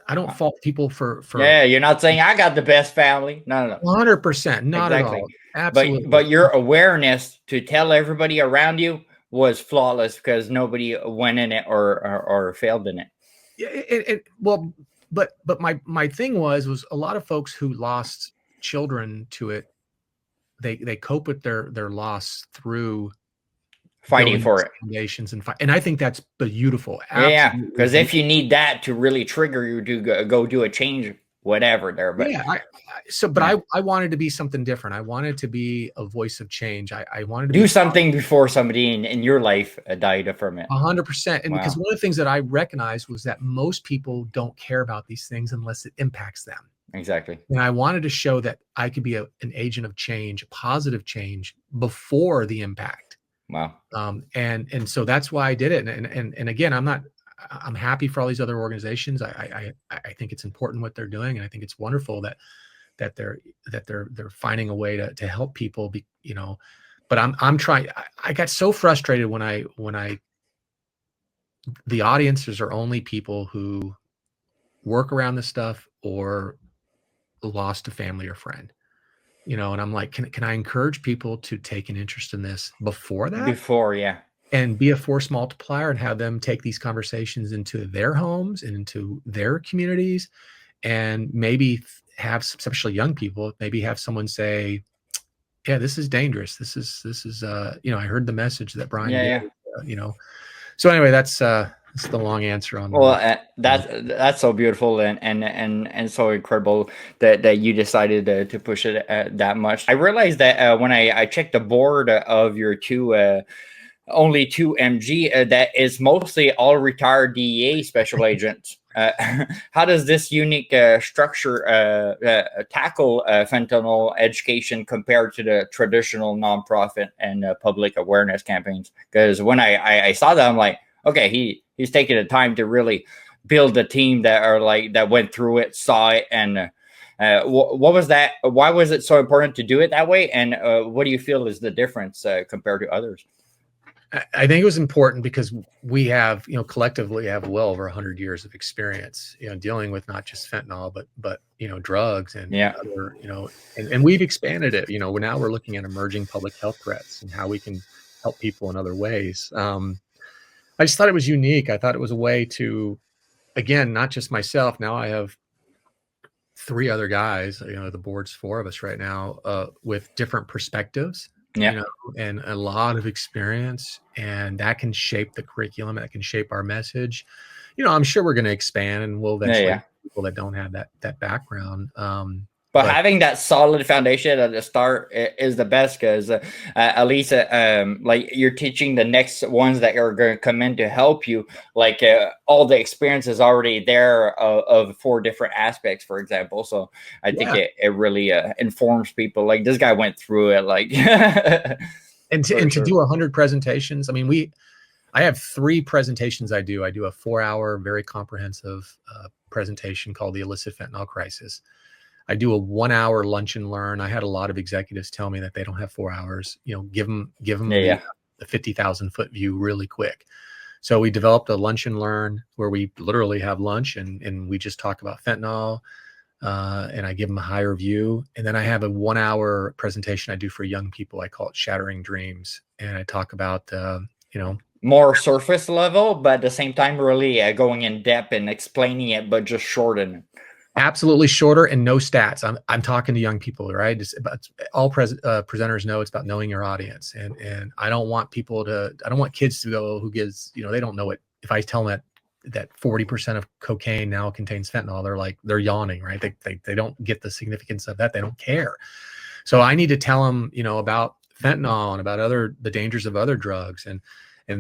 I don't fault people for Yeah, you're not saying I got the best family. No. 100%, not at Exactly. all. Absolutely. But your awareness to tell everybody around you was flawless, because nobody went in it or failed in it. Yeah, well, but my thing was a lot of folks who lost children to it, they cope with their loss through Fighting going for to it. foundations and I think that's beautiful. Yeah, Absolutely because if beautiful. you need that to really trigger you to go do a change, whatever there. But Yeah, I wanted to be something different. I wanted to be a voice of change. I wanted to do be something before somebody in your life died from it. 100%. And because Wow. one of the things that I recognized was that most people don't care about these things unless it impacts them. Exactly. And I wanted to show that I could be an agent of change, positive change before the impact. Wow. And so that's why I did it. And again, I'm happy for all these other organizations. I think it's important what they're doing. And I think it's wonderful that they're finding a way to help people be, you know, but I'm trying, I got so frustrated when the audiences are only people who work around this stuff or lost a family or friend, you know, and I'm like, can I encourage people to take an interest in this before that Before, yeah. and be a force multiplier and have them take these conversations into their homes and into their communities, and maybe have, especially young people, maybe have someone say, yeah, this is dangerous. This is, you know, I heard the message that Brian Yeah, gave, yeah. you know, so anyway, that's the long answer on Well, what. that's so beautiful and so incredible that you decided to push it that much. I realized that when I checked the board of your Only2mg, that is mostly all retired DEA special agents. How does this unique structure tackle fentanyl education compared to the traditional nonprofit and public awareness campaigns? Because when I saw that, I'm like, okay, he's taking the time to really build a team that went through it, saw it, and what was that? Why was it so important to do it that way? And what do you feel is the difference compared to others? I think it was important because we have, you know, collectively have well over 100 years of experience, you know, dealing with not just fentanyl, but you know, drugs and Yeah. other, you know, and we've expanded it. You know, now we're looking at emerging public health threats and how we can help people in other ways. I just thought it was unique. I thought it was a way to, again, not just myself. Now I have 3 other guys, the board's 4 of us right now, with different perspectives, Yeah. and a lot of experience, and that can shape the curriculum, that can shape our message. I'm sure we're going to expand, and we'll Yeah. eventually Yeah. people that don't have that background. But But having that solid foundation at the start is the best, because at least like you're teaching the next ones that are going to come in to help you. Like all the experience is already there of 4 different aspects, for example. So I think yeah, it really informs people. Like this guy went through it, like and for to sure. do 100 presentations. I mean, I have 3 presentations I do. I do a 4-hour, very comprehensive presentation called the Illicit Fentanyl Crisis. I do a 1-hour lunch and learn. I had a lot of executives tell me that they don't have 4 hours. Give them Yeah, the yeah. 50,000 foot view really quick. So we developed a lunch and learn where we literally have lunch and we just talk about fentanyl, and I give them a higher view. And then I have a 1-hour presentation I do for young people. I call it Shattering Dreams, and I talk about More surface level, but at the same time, really going in depth and explaining it, but just shorten. absolutely shorter and no stats. I'm talking to young people, right? It's about, all presenters know it's about knowing your audience, and I don't want kids to go who gives they don't know what. If I tell them that 40% of cocaine now contains fentanyl, they're yawning, right? They don't get the significance of that. They don't care. So I need to tell them about fentanyl and about the dangers of other drugs, and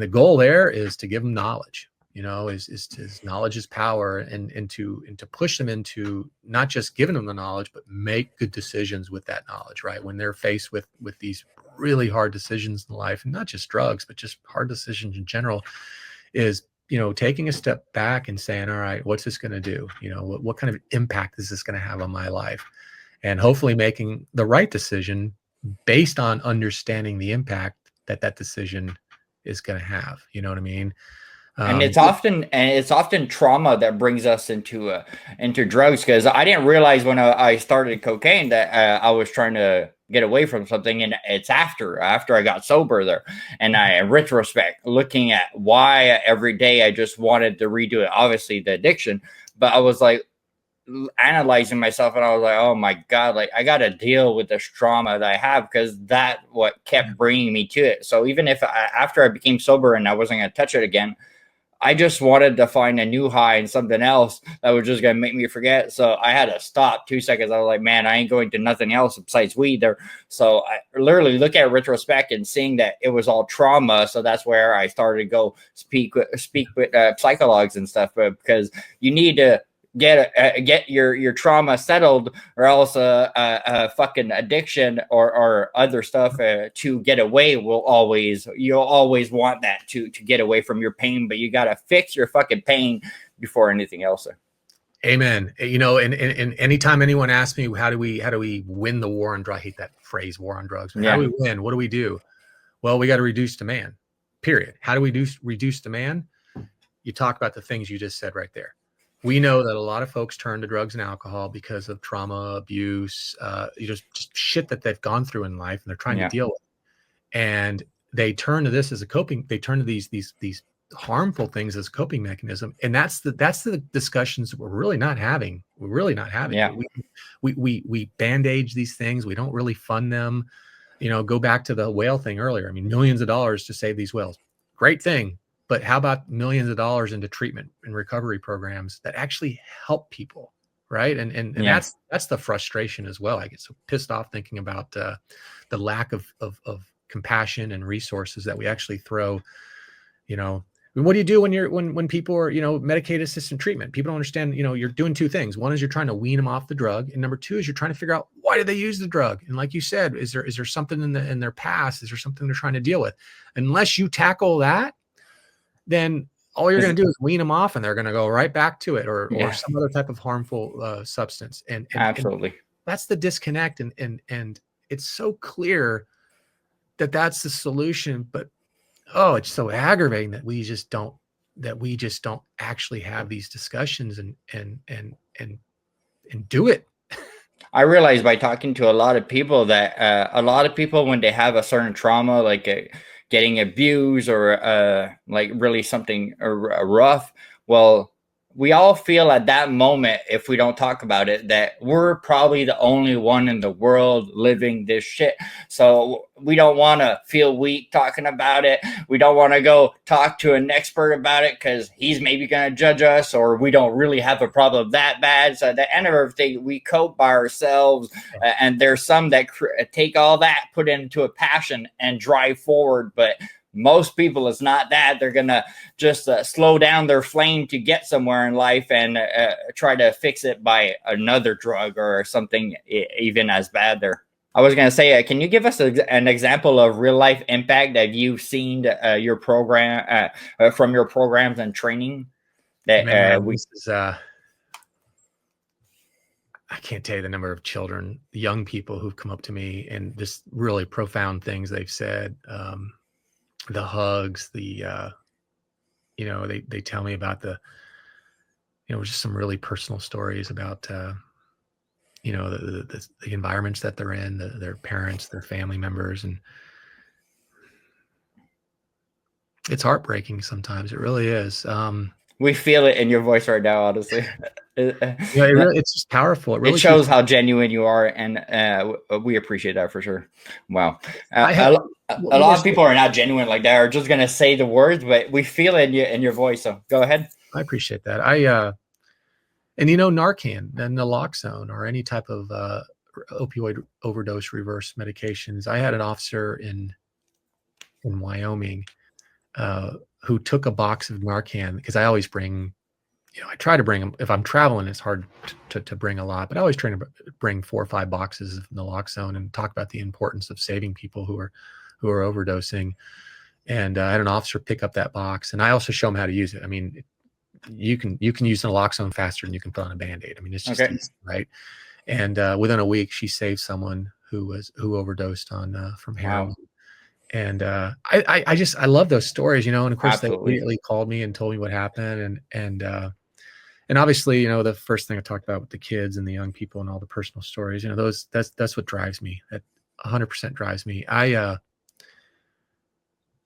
the goal there is to give them knowledge. Is knowledge is power, and to push them into not just giving them the knowledge, but make good decisions with that knowledge, right? When they're faced with these really hard decisions in life, and not just drugs, but just hard decisions in general, is taking a step back and saying, all right, what's this going to do? What kind of impact is this going to have on my life? And hopefully making the right decision based on understanding the impact that decision is going to have. You know what I mean? And it's often trauma that brings us into drugs, because I didn't realize when I started cocaine that I was trying to get away from something, and it's after I got sober there, and I, in retrospect, looking at why every day I just wanted to redo it. Obviously the addiction, but I was like analyzing myself, and I was like, oh my god, like I got to deal with this trauma that I have, because that what kept bringing me to it. So even if after I became sober and I wasn't going to touch it again, I just wanted to find a new high and something else that was just going to make me forget. So I had to stop 2 seconds. I was like, man, I ain't going to nothing else besides weed there. So I literally look at retrospect and seeing that it was all trauma. So that's where I started to go speak with psychologues and stuff, because you need to get your trauma settled, or else a fucking addiction or other stuff to get away you'll always want that to get away from your pain, but you got to fix your fucking pain before anything else. Amen. And anytime anyone asks me how do we win the war on drugs, I hate that phrase, war on drugs. How do we win? What do we do? Well, we got to reduce demand. Period. How do we reduce demand? You talk about the things you just said right there. We know that a lot of folks turn to drugs and alcohol because of trauma, abuse, just shit that they've gone through in life, and they're trying to deal with. And they turn to this as a coping. They turn to these harmful things as a coping mechanism, and that's the discussions that we're really not having. We're really not having. Yeah. We bandage these things. We don't really fund them. Go back to the whale thing earlier. I mean, millions of dollars to save these whales. Great thing. But how about millions of dollars into treatment and recovery programs that actually help people, right? And that's the frustration as well. I get so pissed off thinking about the lack of compassion and resources that we actually throw. What do you do when people are Medicaid assisted treatment? People don't understand. You're doing 2 things. One is you're trying to wean them off the drug, and number 2 is you're trying to figure out why did they use the drug. And like you said, is there something in their past? Is there something they're trying to deal with? Unless you tackle that, then all you're going to do is wean them off, and they're going to go right back to it, or some other type of harmful substance. And Absolutely, that's the disconnect. And it's so clear that that's the solution, but it's so aggravating that we just don't actually have these discussions and do it. I realized by talking to a lot of people that a lot of people, when they have a certain trauma, like getting abused or like really something rough, well, we all feel at that moment, if we don't talk about it, that we're probably the only one in the world living this shit. So we don't want to feel weak talking about it. We don't want to go talk to an expert about it because he's maybe going to judge us, or we don't really have a problem that bad. So at the end of everything, we cope by ourselves. And there's some that take all that, put it into a passion and drive forward. But most people, it's not that. They're gonna just slow down their flame to get somewhere in life and try to fix it by another drug or something even as bad. There, I was gonna say, can you give us an example of real life impact that you've seen your program from your programs and training? That this is, I can't tell you the number of children, young people who've come up to me and just really profound things they've said. The hugs, the you know, they tell me about the, you know, just some really personal stories about you know, the environments that they're in, their parents, their family members, and it's heartbreaking sometimes. It really is. We feel it in your voice right now, honestly. Yeah, it's just powerful. It shows how genuine you are, and we appreciate that for sure. Wow. A lot of people are not genuine like that, are just going to say the words, but we feel it in your voice. So go ahead. I appreciate that. And you know, Narcan and naloxone or any type of opioid overdose reverse medications. I had an officer in Wyoming who took a box of Narcan, because I always bring, you know, I try to bring them. If I'm traveling, it's hard to bring a lot, but I always try to bring 4 or 5 boxes of naloxone and talk about the importance of saving people who are overdosing. And I had an officer pick up that box, and I also show him how to use it. I mean, you can use naloxone faster than you can put on a Band-Aid. I mean, it's just easy, right? And within a week, she saved someone who overdosed on from heroin. Wow. And I love those stories, you know. And of course, Absolutely. They immediately called me and told me what happened, and obviously, you know, the first thing I talked about with the kids and the young people and all the personal stories, you know, that's what drives me. That 100% drives me.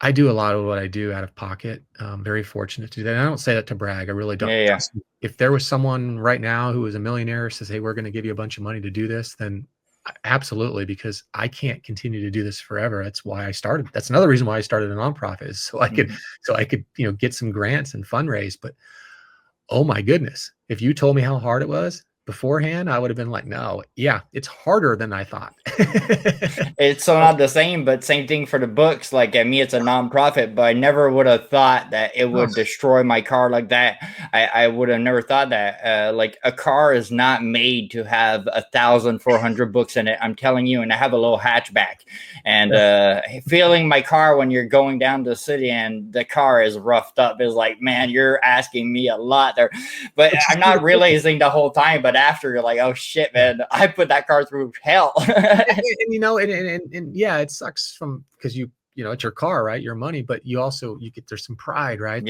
I do a lot of what I do out of pocket. Very fortunate to do that. And I don't say that to brag. I really don't. Yeah. If there was someone right now who was a millionaire, says, "Hey, we're going to give you a bunch of money to do this," then absolutely, because I can't continue to do this forever. That's why I started. That's another reason why I started a nonprofit, is so I could, you know, get some grants and fundraise. But oh my goodness, if you told me how hard it was beforehand, I would have been like, no, yeah, it's harder than I thought. It's so not the same, but same thing for the books. Like at me, it's a nonprofit, but I never would have thought that it would destroy my car like that. I would have never thought that. Like a car is not made to have 1,400 books in it. I'm telling you, and I have a little hatchback, and feeling my car when you're going down the city and the car is roughed up is like, man, you're asking me a lot there. But I'm not realizing the whole time, but after, you're like, oh shit, man, I put that car through hell. and you know, and yeah, it sucks because you know, it's your car, right? Your money, but you get, there's some pride, right?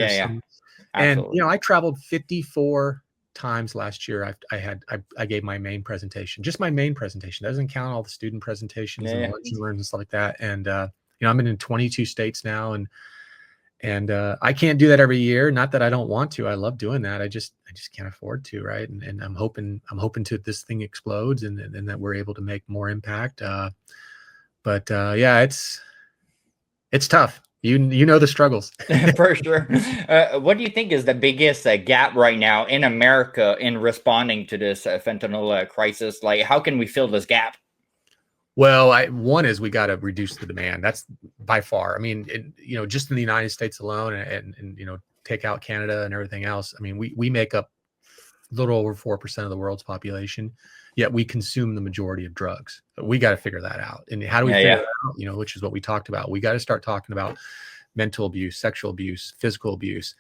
And you know, I traveled 54 times last year. I gave my main presentation, just my main presentation. That doesn't count all the student presentations and lunch and learns and stuff like that. And you know, I'm in 22 states now, and I can't do that every year. Not that I don't want to. I love doing that. I just can't afford to, right? And I'm hoping to this thing explodes and that we're able to make more impact. But yeah, it's tough. You know the struggles. For sure. What do you think is the biggest gap right now in America in responding to this fentanyl crisis? Like, how can we fill this gap? Well, one is we got to reduce the demand. That's by far. I mean, you know, just in the United States alone, and you know, take out Canada and everything else. I mean, we make up a little over 4% of the world's population, yet we consume the majority of drugs. We got to figure that out. And how do we figure that out? You know, which is what we talked about. We got to start talking about mental abuse, sexual abuse, physical abuse,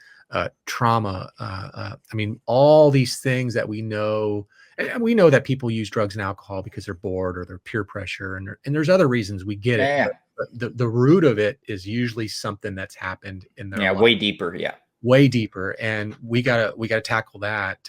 trauma. I mean, all these things that we know. And we know that people use drugs and alcohol because they're bored or they're peer pressure, and there's other reasons. We get it. But the root of it is usually something that's happened in their life. Way deeper. Yeah, way deeper, and we gotta tackle that.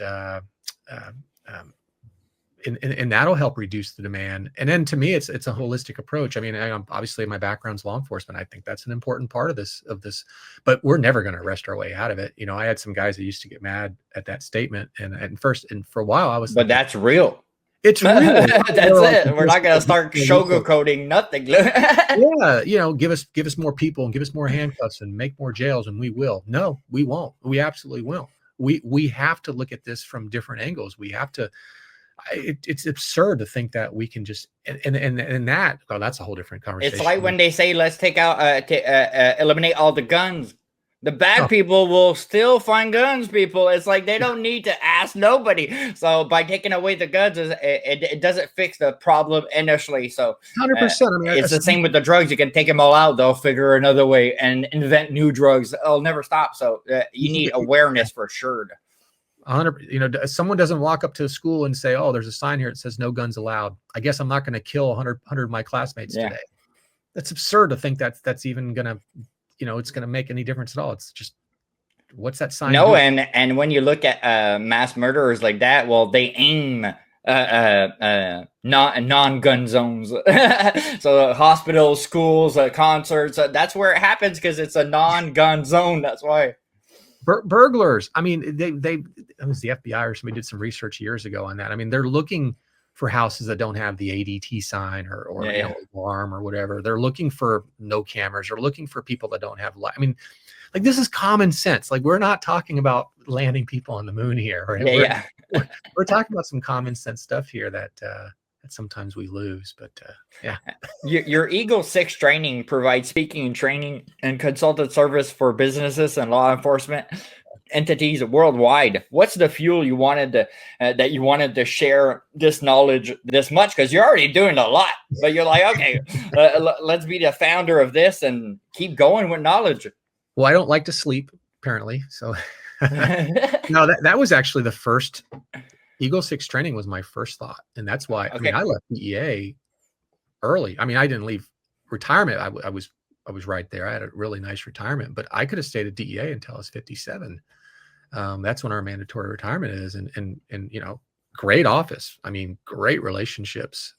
and that'll help reduce the demand. And then to me, it's a holistic approach. I mean, obviously my background's law enforcement. I think that's an important part of this, but we're never going to arrest our way out of it. You know, I had some guys that used to get mad at that statement, and for a while I was, but that's real. It's real. That's it. We're not going to start sugarcoating nothing. Yeah, you know, give us more people and give us more handcuffs and make more jails, and we will. No, we won't. We absolutely will. We have to look at this from different angles. We have to. It's absurd to think that we can just and that. Oh, that's a whole different conversation. It's like when they say, let's take out eliminate all the guns. The bad people will still find guns, people. It's like they don't need to ask nobody. So by taking away the guns, it doesn't fix the problem initially. So 100%. I mean, it's the same with the drugs. You can take them all out. They'll figure another way and invent new drugs. It'll never stop. So you need awareness for sure. 100. You know, someone doesn't walk up to a school and say, "Oh, there's a sign here that says no guns allowed. I guess I'm not going to kill 100 of my classmates today." That's absurd to think that's even going to, you know, it's going to make any difference at all. It's just, what's that sign? No, and when you look at mass murderers like that, well, they aim non-gun zones. So hospitals, schools, concerts, that's where it happens because it's a non-gun zone. That's why. Burglars. I mean, it was the FBI or somebody did some research years ago on that. I mean, they're looking for houses that don't have the ADT sign or you know, alarm or whatever. They're looking for no cameras, or looking for people that don't have light. I mean, like, this is common sense. Like, we're not talking about landing people on the moon here. Right? We're talking about some common sense stuff here that sometimes we lose. But yeah. Your Eagle 6 training provides speaking and training and consultant service for businesses and law enforcement entities worldwide. What's the fuel you wanted to that you wanted to share this knowledge this much? Because you're already doing a lot, but you're like, okay, let's be the founder of this and keep going with knowledge. Well, I don't like to sleep, apparently. So no, that was actually the first. Eagle 6 training was my first thought, and that's why. I mean, I left DEA early. I mean, I didn't leave retirement. I was right there. I had a really nice retirement, but I could have stayed at DEA until I was 57. That's when our mandatory retirement is, and you know, great office. I mean, great relationships,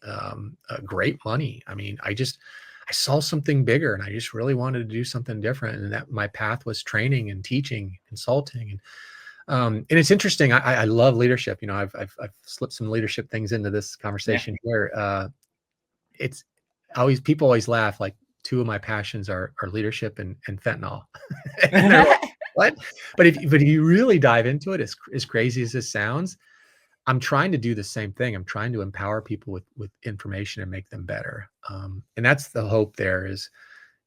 great money. I mean, I saw something bigger, and I just really wanted to do something different, and that my path was training and teaching, consulting, and it's interesting. I love leadership. You know, I've slipped some leadership things into this conversation here. It's always, people always laugh, like, two of my passions are leadership and fentanyl. And they're like, what? But if you really dive into it, as crazy as this sounds, I'm trying to do the same thing. I'm trying to empower people with information and make them better. And that's the hope there is,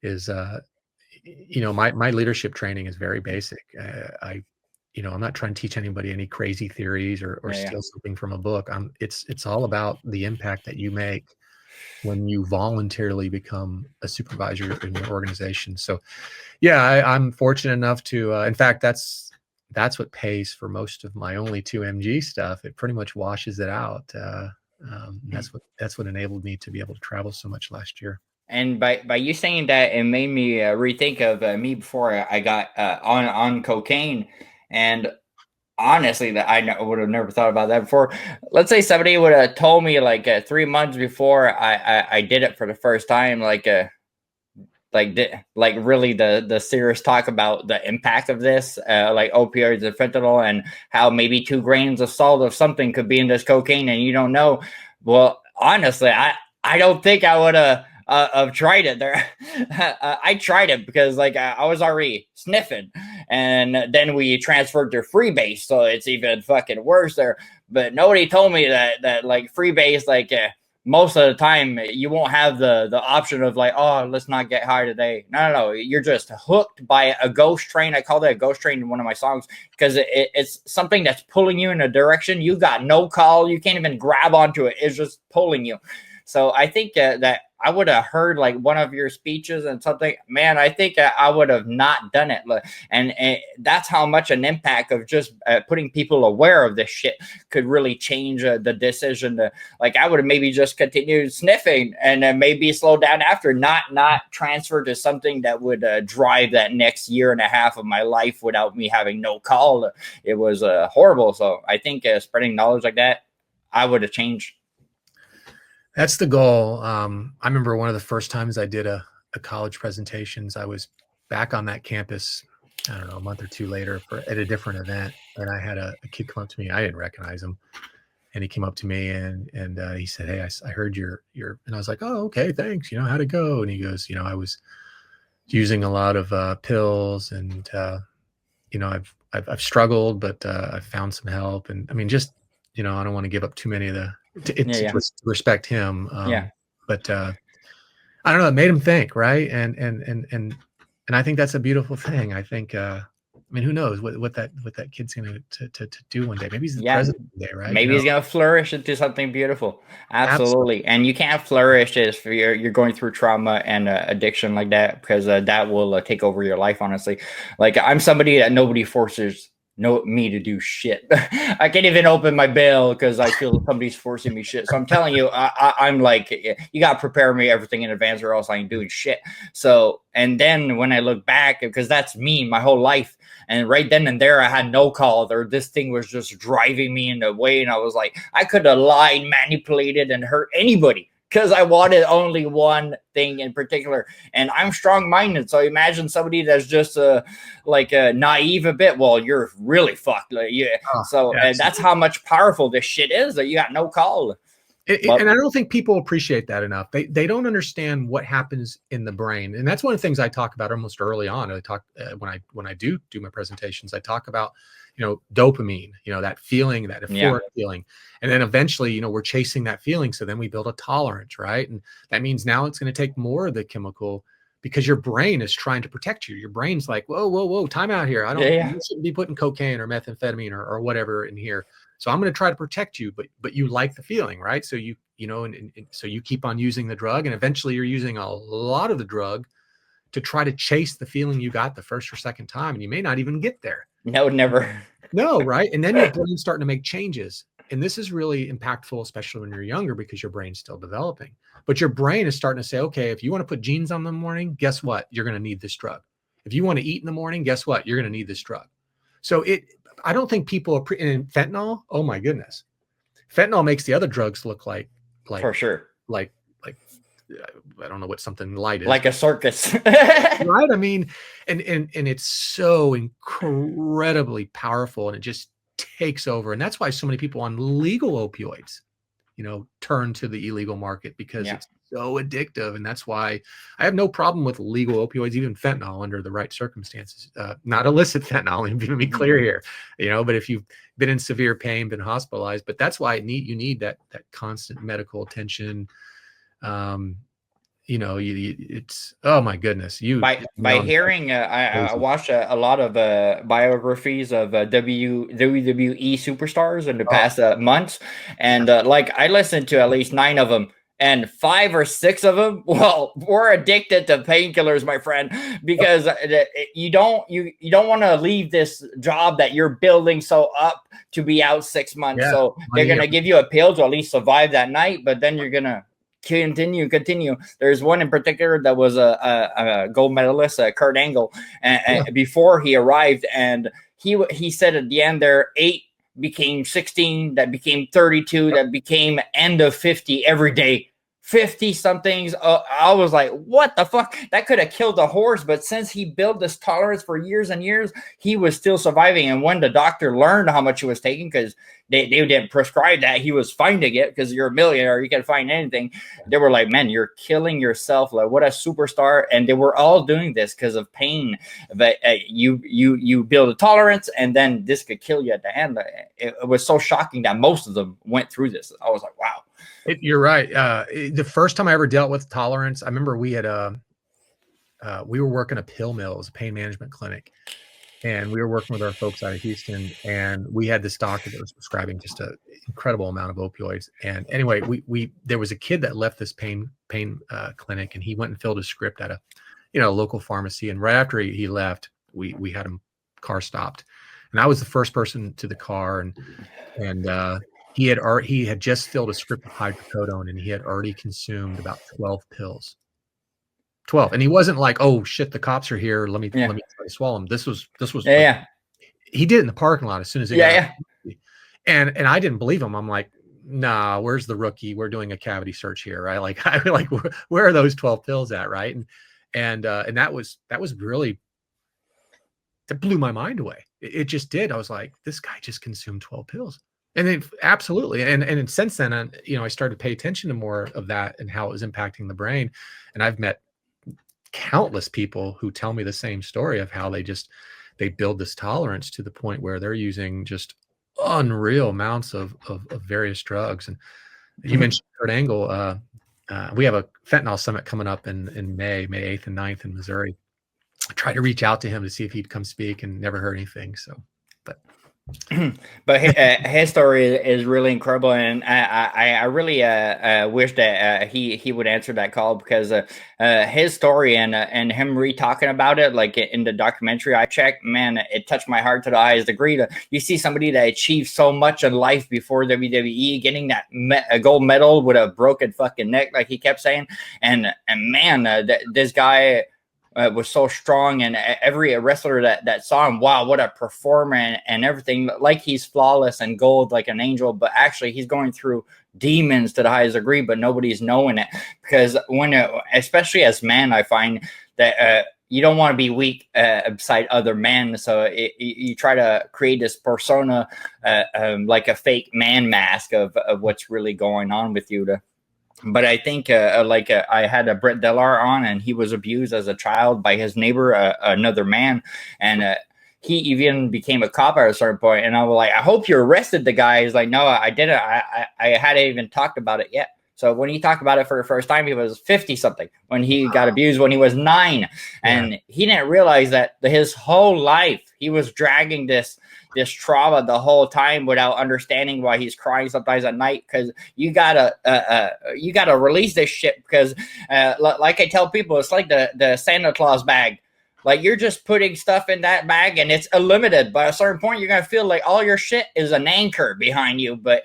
you know, my leadership training is very basic. You know, I'm not trying to teach anybody any crazy theories or steal something from a book. It's all about the impact that you make when you voluntarily become a supervisor in your organization. So yeah, I'm fortunate enough to, in fact, that's what pays for most of my Only2mg stuff. It pretty much washes it out. That's what enabled me to be able to travel so much last year. And by you saying that, it made me rethink of me before I got on cocaine. And honestly, that I would have never thought about that before. Let's say somebody would have told me like 3 months before I did it for the first time, like really the serious talk about the impact of this, like opioids and fentanyl, and how maybe 2 grains of salt of something could be in this cocaine and you don't know. Well, honestly, I don't think I would have tried it there. I tried it because like I was already sniffing, and then we transferred to freebase, so it's even fucking worse there. But nobody told me that like freebase, like most of the time you won't have the option of like, oh, let's not get high today. No, you're just hooked by a ghost train. I call that a ghost train in one of my songs because it's something that's pulling you in a direction. You got no call. You can't even grab onto it. It's just pulling you. So I think that I would have heard like one of your speeches and something, man, I think I would have not done it. And that's how much an impact of just putting people aware of this shit could really change the decision to, like, I would have maybe just continued sniffing and then maybe slow down after, not transfer to something that would drive that next year and a half of my life without me having no call. It was horrible. So I think spreading knowledge like that, I would have changed. That's the goal. I remember one of the first times I did a college presentations, I was back on that campus, I don't know, a month or two later at a different event. And I had a kid come up to me. I didn't recognize him. And he came up to me and he said, "Hey, I heard your," and I was like, "Oh, okay, thanks. How'd it go?" And he goes, "I was using a lot of pills and, I've struggled, but I've found some help." And I mean, just, I don't want to give up too many of to respect him. But I don't know, it made him think, right? And I think that's a beautiful thing. I think, I mean, who knows what that kid's going to do one day? Maybe he's the president one day, right? Maybe he's going to flourish into something beautiful. Absolutely. And you can't flourish if you're going through trauma and addiction like that, because that will take over your life, honestly. Like, I'm somebody that nobody forces me to do shit. I can't even open my bill because I feel somebody's forcing me shit. So I'm telling you, I'm like, you got to prepare me everything in advance or else I ain't doing shit. So, and then when I look back, because that's me my whole life, and right then and there I had no call, or this thing was just driving me in a way, and I was like, I could have lied, manipulated, and hurt anybody because I wanted only one thing in particular. And I'm strong-minded, so imagine somebody that's just naive a bit. Well, you're really fucked. And that's how much powerful this shit is, that you got no call. And I don't think people appreciate that enough. They don't understand what happens in the brain, and that's one of the things I talk about almost early on. I talk when I do my presentations. I talk about dopamine, that feeling, that euphoric feeling, and then eventually we're chasing that feeling. So then we build a tolerance, right? And that means now it's going to take more of the chemical because your brain is trying to protect you. Your brain's like, whoa, time out here. You shouldn't be putting cocaine or methamphetamine or whatever in here. So I'm going to try to protect you, but you like the feeling, right? So so you keep on using the drug, and eventually you're using a lot of the drug to try to chase the feeling you got the first or second time, and you may not even get there. No, never. No, right? And then your brain's starting to make changes. And this is really impactful, especially when you're younger, because your brain's still developing. But your brain is starting to say, okay, if you want to put jeans on in the morning, guess what? You're going to need this drug. If you want to eat in the morning, guess what? You're going to need this drug. So I don't think people and fentanyl, oh my goodness. Fentanyl makes the other drugs look like for sure. Like I don't know what something light is. Like a circus. Right? I mean, and it's so incredibly powerful, and it just takes over. And that's why so many people on legal opioids, turn to the illegal market, because it's so addictive. And that's why I have no problem with legal opioids, even fentanyl, under the right circumstances. Not illicit fentanyl, let me be clear here, but if you've been in severe pain, been hospitalized, but that's why you need that constant medical attention. It's, oh my goodness. By hearing, I watched a lot of biographies of WWE superstars in the past months, and I listened to at least 9 of them. And 5 or 6 of them, we're addicted to painkillers, my friend, because you don't want to leave this job that you're building so up to be out 6 months. So they're going to give you a pill to at least survive that night, but then you're going to continue. There's one in particular that was a gold medalist, Kurt Angle, and before he arrived, and he said at the end there, 8 became 16, that became 32, that became end of 50 every day. 50 somethings. I was like, what the fuck? That could have killed a horse. But since he built this tolerance for years and years, he was still surviving. And when the doctor learned how much he was taking, because they didn't prescribe that, he was finding it, because you're a millionaire, you can find anything. They were like, man, you're killing yourself. Like, what a superstar. And they were all doing this because of pain. But you build a tolerance, and then this could kill you at the end. It was so shocking that most of them went through this. I was like, wow. You're right. The first time I ever dealt with tolerance, I remember we were working a pill mill. It was a pain management clinic, and we were working with our folks out of Houston, and we had this doctor that was prescribing just an incredible amount of opioids. And anyway, there was a kid that left this pain clinic, and he went and filled a script at a local pharmacy. And right after he left, we had him car stopped, and I was the first person to the car, and he had just filled a script of hydrocodone, and he had already consumed about 12 pills. 12. And he wasn't like, oh shit, the cops are here, let me try to swallow them. This was he did it in the parking lot as soon as he got out. And I didn't believe him. I'm like, nah, where's the rookie? We're doing a cavity search here, right? Like, I like, where are those 12 pills at, right? And that was really, that blew my mind away. It just did. I was like, this guy just consumed 12 pills. And then absolutely. And since then, I started to pay attention to more of that and how it was impacting the brain. And I've met countless people who tell me the same story of how they build this tolerance to the point where they're using just unreal amounts of various drugs. And you mentioned Kurt Angle. We have a fentanyl summit coming up in May 8th and 9th in Missouri. I tried to reach out to him to see if he'd come speak and never heard anything. So, but his story is really incredible, and I really wish that he would answer that call, because his story and him talking about it, like in the documentary I checked, man, it touched my heart to the highest degree. You see somebody that achieved so much in life before WWE, getting that gold medal with a broken fucking neck, like he kept saying, and man, this guy was so strong, and every wrestler that saw him, wow, what a performer, and everything, like he's flawless and gold like an angel, but actually he's going through demons to the highest degree, but nobody's knowing it, because when especially as man, I find that you don't want to be weak beside other men, so you try to create this persona, like a fake man mask of what's really going on with you. But I think I had a Brett Delar on, and he was abused as a child by his neighbor, another man. And he even became a cop at a certain point. And I was like, I hope you arrested the guy. He's like, no, I didn't. I hadn't even talked about it yet. So when he talked about it for the first time, he was 50 something when he got abused when he was 9. And he didn't realize that his whole life he was dragging this trauma the whole time without understanding why he's crying sometimes at night, because you gotta release this shit, because like I tell people, it's like the Santa Claus bag. Like, you're just putting stuff in that bag and it's unlimited. By a certain point, you're going to feel like all your shit is an anchor behind you. But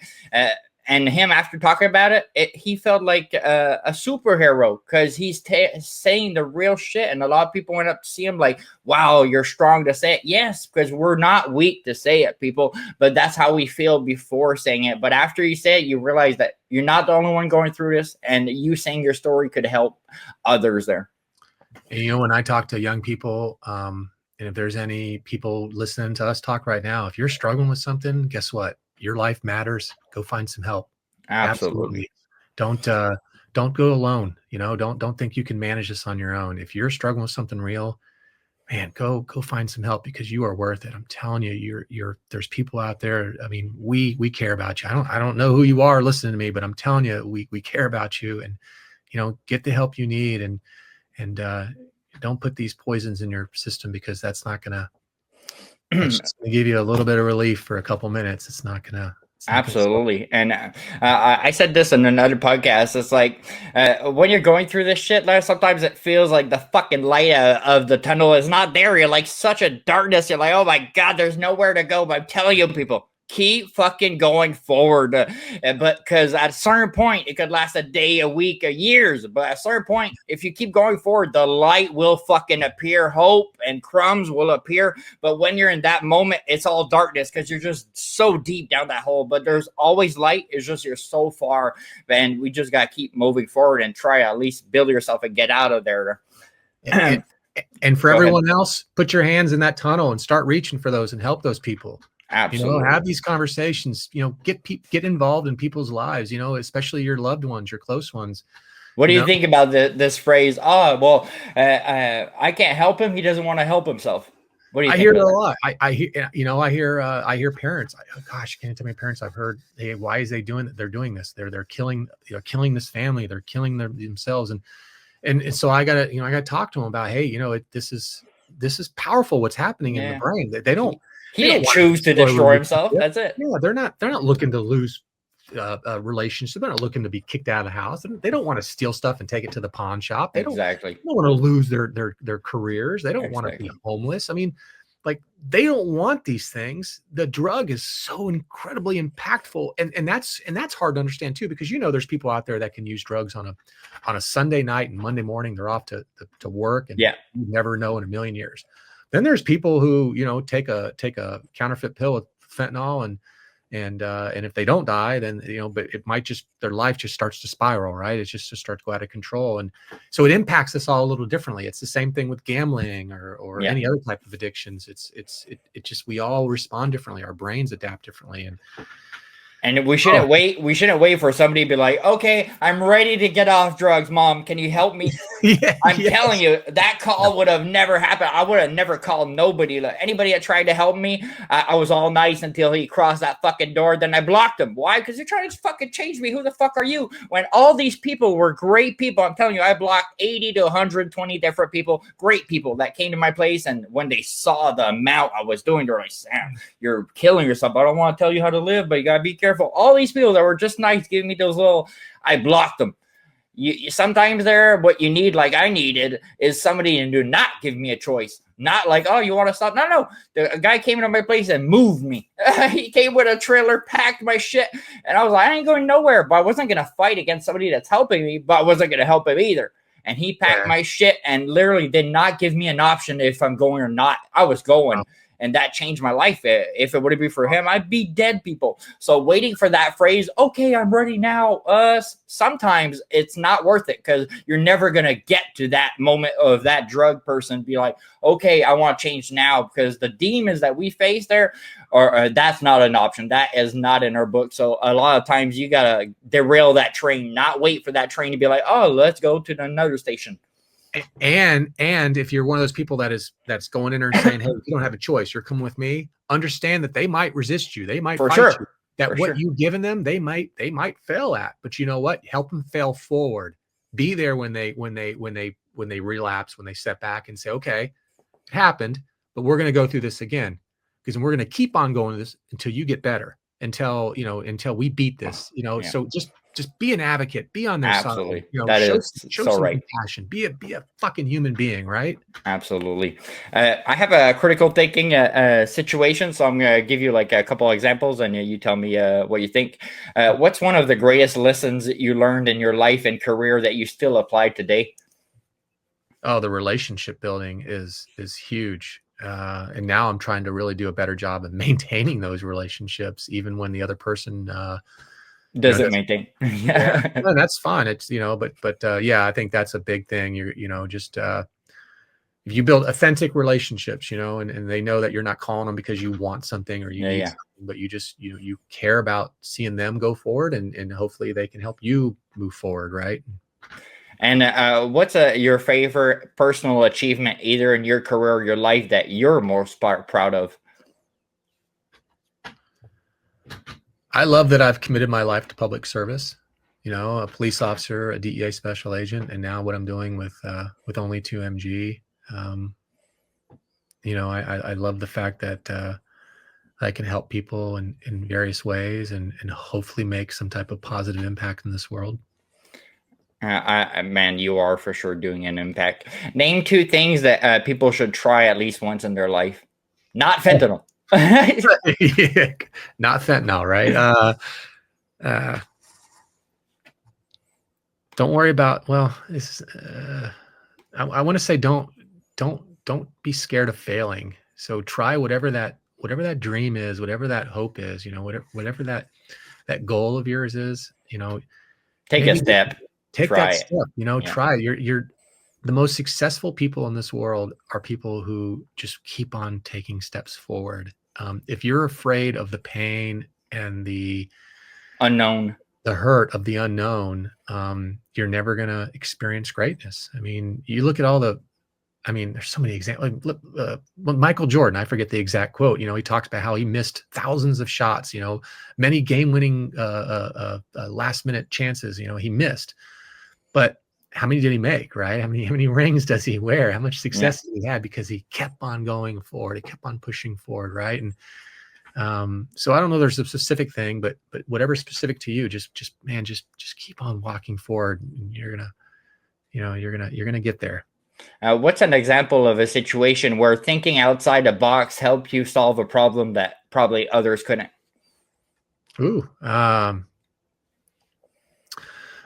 and him, after talking about it, he felt like a superhero, because he's saying the real shit. And a lot of people went up to see him like, wow, you're strong to say it. Yes, because we're not weak to say it, people. But that's how we feel before saying it. But after you say it, you realize that you're not the only one going through this. And you saying your story could help others there. And, when I talk to young people, and if there's any people listening to us talk right now, if you're struggling with something, guess what? Your life matters. Go find some help. Absolutely. Don't go alone. Don't think you can manage this on your own. If you're struggling with something real, man, go find some help, because you are worth it. I'm telling you, there's people out there. I mean, we care about you. I don't know who you are listening to me, but I'm telling you, we care about you, and get the help you need, and don't put these poisons in your system, because that's not gonna give you a little bit of relief for a couple minutes. It's not gonna. Absolutely. And I said this in another podcast. It's like when you're going through this shit, sometimes it feels like the fucking light of the tunnel is not there. You're like such a darkness. You're like, oh my God, there's nowhere to go. But I'm telling you, people, keep fucking going forward. But because at a certain point, it could last a day, a week, a years. But at a certain point, if you keep going forward, the light will fucking appear. Hope and crumbs will appear. But when you're in that moment, it's all darkness, because you're just so deep down that hole. But there's always light. It's just you're so far. And we just got to keep moving forward and try to at least build yourself and get out of there. And for everyone else, put your hands in that tunnel and start reaching for those and help those people. Absolutely. Have these conversations, get involved in people's lives, especially your loved ones, your close ones. What do you think about this phrase? Oh, well, I can't help him. He doesn't want to help himself. What do you think? I hear it a lot. I hear parents. Gosh, can't tell me parents I've heard. Hey, why is they doing that? They're doing this. They're killing this family. They're killing themselves. And so I gotta talk to them about, hey, this is powerful. What's happening in the brain? They don't. He didn't choose to destroy himself. That's it. Yeah, they're not looking to lose relationships. They're not looking to be kicked out of the house. They don't want to steal stuff and take it to the pawn shop. They don't want to lose their careers. They don't want to be homeless. I mean, like, they don't want these things. The drug is so incredibly impactful, and that's hard to understand too, because there's people out there that can use drugs on a Sunday night, and Monday morning they're off to work, and you never know in a million years. Then there's people who take a counterfeit pill with fentanyl, And if they don't die, then, but it might just, their life just starts to spiral, right? It just starts to go out of control. And so it impacts us all a little differently. It's the same thing with gambling or Yeah. any other type of addictions. It just, we all respond differently. Our brains adapt differently. And we shouldn't wait. We shouldn't wait for somebody to be like, okay, I'm ready to get off drugs, Mom. Can you help me? I'm telling you, that call would have never happened. I would have never called nobody. Like, anybody that tried to help me, I was all nice until he crossed that fucking door. Then I blocked him. Why? Because they're trying to fucking change me. Who the fuck are you? When all these people were great people, I'm telling you, I blocked 80 to 120 different people, great people that came to my place. And when they saw the amount I was doing, they're like, Sam, you're killing yourself. I don't want to tell you how to live, but you got to be careful. All these people that were just nice, giving me those little, I blocked them. You sometimes there, what you need, like I needed, is somebody to do not give me a choice. Not like, oh, you want to stop? No. A guy came into my place and moved me. He came with a trailer, packed my shit. And I was like, I ain't going nowhere. But I wasn't going to fight against somebody that's helping me, but I wasn't going to help him either. And he packed my shit and literally did not give me an option if I'm going or not. I was going. And that changed my life. If it would be for him, I'd be dead, people. So waiting for that phrase, okay, I'm ready now. Sometimes it's not worth it because you're never going to get to that moment of that drug person be like, okay, I want to change now, because the demons that we face there, or that's not an option. That is not in our book. So a lot of times you got to derail that train, not wait for that train to be like, oh, let's go to another station. And if you're one of those people that's going in there and saying, hey, you don't have a choice, you're coming with me, understand that they might resist you, they might fight you, that what you've given them, they might fail at, but you know what, help them fail forward. Be there when they relapse, when they step back and say, okay, it happened, but we're going to go through this again, because we're going to keep on going to this until you get better, until we beat this, so just be an advocate, be on their Absolutely. side. That is show so some right. compassion. Be a fucking human being, right? Absolutely. I have a critical thinking situation, so I'm going to give you like a couple examples, and you tell me what you think. What's one of the greatest lessons that you learned in your life and career that you still apply today? Oh, the relationship building is huge. And now I'm trying to really do a better job of maintaining those relationships, even when the other person doesn't maintain. Yeah, no, that's fine. It's, but yeah, I think that's a big thing. Just if you build authentic relationships, and they know that you're not calling them because you want something or you need something, but you just, you care about seeing them go forward, and hopefully they can help you move forward. Right. And what's your favorite personal achievement, either in your career or your life, that you're most proud of? I love that I've committed my life to public service, a police officer, a DEA special agent, and now what I'm doing with Only2mg. I love the fact that I can help people in various ways and hopefully make some type of positive impact in this world. Man, you are for sure doing an impact. Name 2 things that people should try at least once in their life. Not fentanyl. Not fentanyl, right? Don't worry about, I want to say don't be scared of failing. So try whatever that dream is, whatever that hope is, whatever that goal of yours is, take a step. Take that step, try. You're the most successful people in this world are people who just keep on taking steps forward. If you're afraid of the pain and the unknown, the hurt of the unknown, you're never going to experience greatness. I mean, you look at there's so many examples. Look, Michael Jordan, I forget the exact quote. He talks about how he missed thousands of shots, many game-winning last-minute chances, he missed. But how many did he make, right? How many rings does he wear? How much success did he have? Because he kept on going forward. He kept on pushing forward, right? And so I don't know there's a specific thing, but whatever's specific to you, just keep on walking forward. And you're gonna get there. What's an example of a situation where thinking outside the box helped you solve a problem that probably others couldn't? Ooh,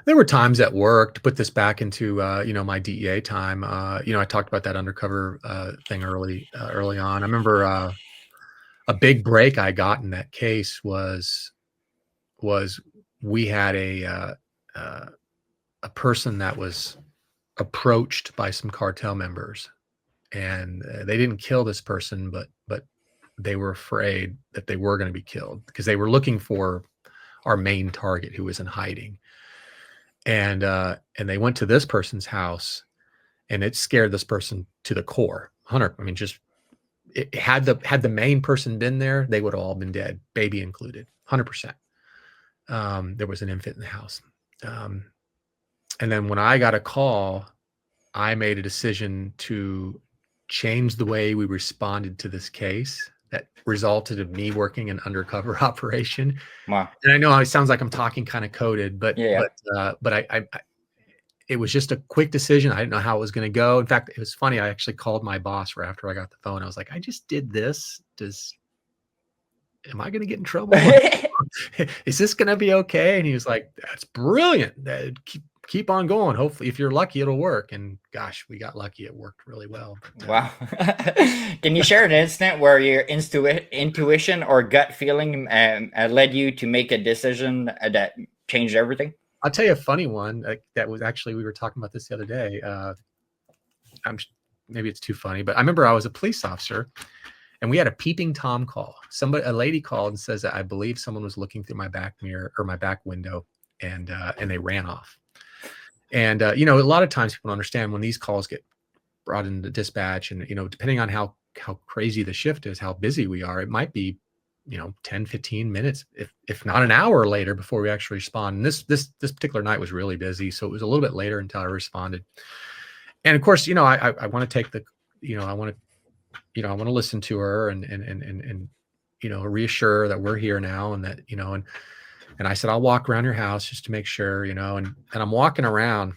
there were times at work, to put this back into my DEA time. I talked about that undercover thing early on. I remember a big break I got in that case was we had a person that was approached by some cartel members, and they didn't kill this person, but they were afraid that they were going to be killed because they were looking for our main target who was in hiding. And they went to this person's house, and it scared this person to the core. I mean, just had the main person been there, they would have all been dead, baby included, 100%. There was an infant in the house. And then when I got a call, I made a decision to change the way we responded to this case that resulted in me working an undercover operation. Wow. And I know it sounds like I'm talking kind of coded, but Yeah. but I it was just a quick decision. I didn't know how it was going to go. In fact, it was funny. I actually called my boss right after I got the phone. I was like, I just did this. Am I going to get in trouble? Is this going to be okay? And he was like, that's brilliant. Keep on going. Hopefully, if you're lucky, it'll work. And gosh, we got lucky. It worked really well. Wow. Can you share an incident where your intuition or gut feeling led you to make a decision that changed everything? I'll tell you a funny one. That was actually, we were talking about this the other day. Maybe it's too funny, but I remember I was a police officer, and we had a peeping Tom call. A lady called and says that I believe someone was looking through my back mirror or my back window, and they ran off. And a lot of times people don't understand when these calls get brought into dispatch, and depending on how crazy the shift is, how busy we are, it might be 10, 15 minutes, if not an hour later before we actually respond. And this particular night was really busy, so it was a little bit later until I responded. And of course, I want to take I want to listen to her and reassure that we're here now, and that and I said, I'll walk around your house just to make sure, and I'm walking around,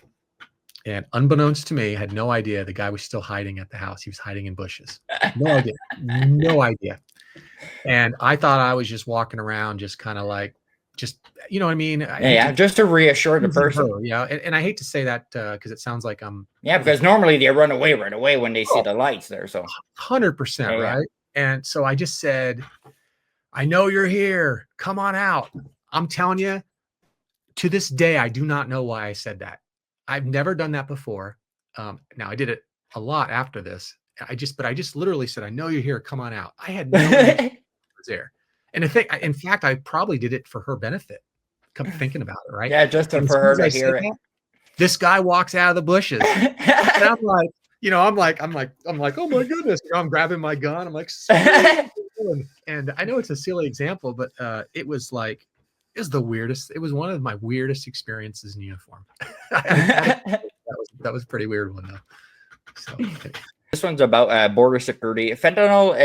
and unbeknownst to me, I had no idea the guy was still hiding at the house. He was hiding in bushes. No idea. And I thought I was just walking around, just kind of like, you know what I mean? Just to reassure the person. And I hate to say that because it sounds like I'm. Yeah, because normally they run away right away when they see the lights there. So 100%, right? And so I just said, I know you're here. Come on out. I'm telling you, to this day, I do not know why I said that. I've never done that before. Now I did it a lot after this. I just literally said, I know you're here. Come on out. I had no idea I was there. And in fact, I probably did it for her benefit. Come thinking about it, right? Yeah, just for her to hear it. This guy walks out of the bushes, and I'm like, oh my goodness! I'm grabbing my gun. I'm like, and I know it's a silly example, but it was the weirdest. It was one of my weirdest experiences in uniform. that was a pretty weird one though. So. This one's about border security. Fentanyl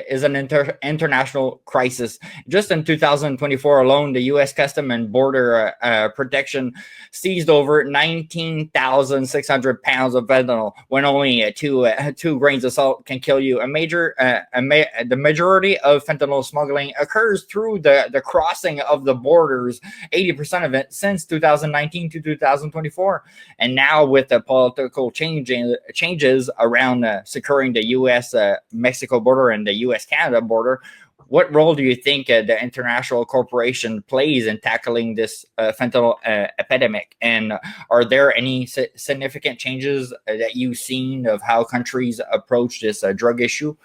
is an international crisis. Just in 2024 alone, the U.S. Custom and Border Protection seized over 19,600 pounds of fentanyl, when only two grains of salt can kill you. The majority of fentanyl smuggling occurs through the crossing of the borders, 80% of it since 2019 to 2024. And now with the political changes around securing the U.S.-Mexico border and the U.S.-Canada border, what role do you think the international corporation plays in tackling this fentanyl epidemic? And are there any significant changes that you've seen of how countries approach this drug issue?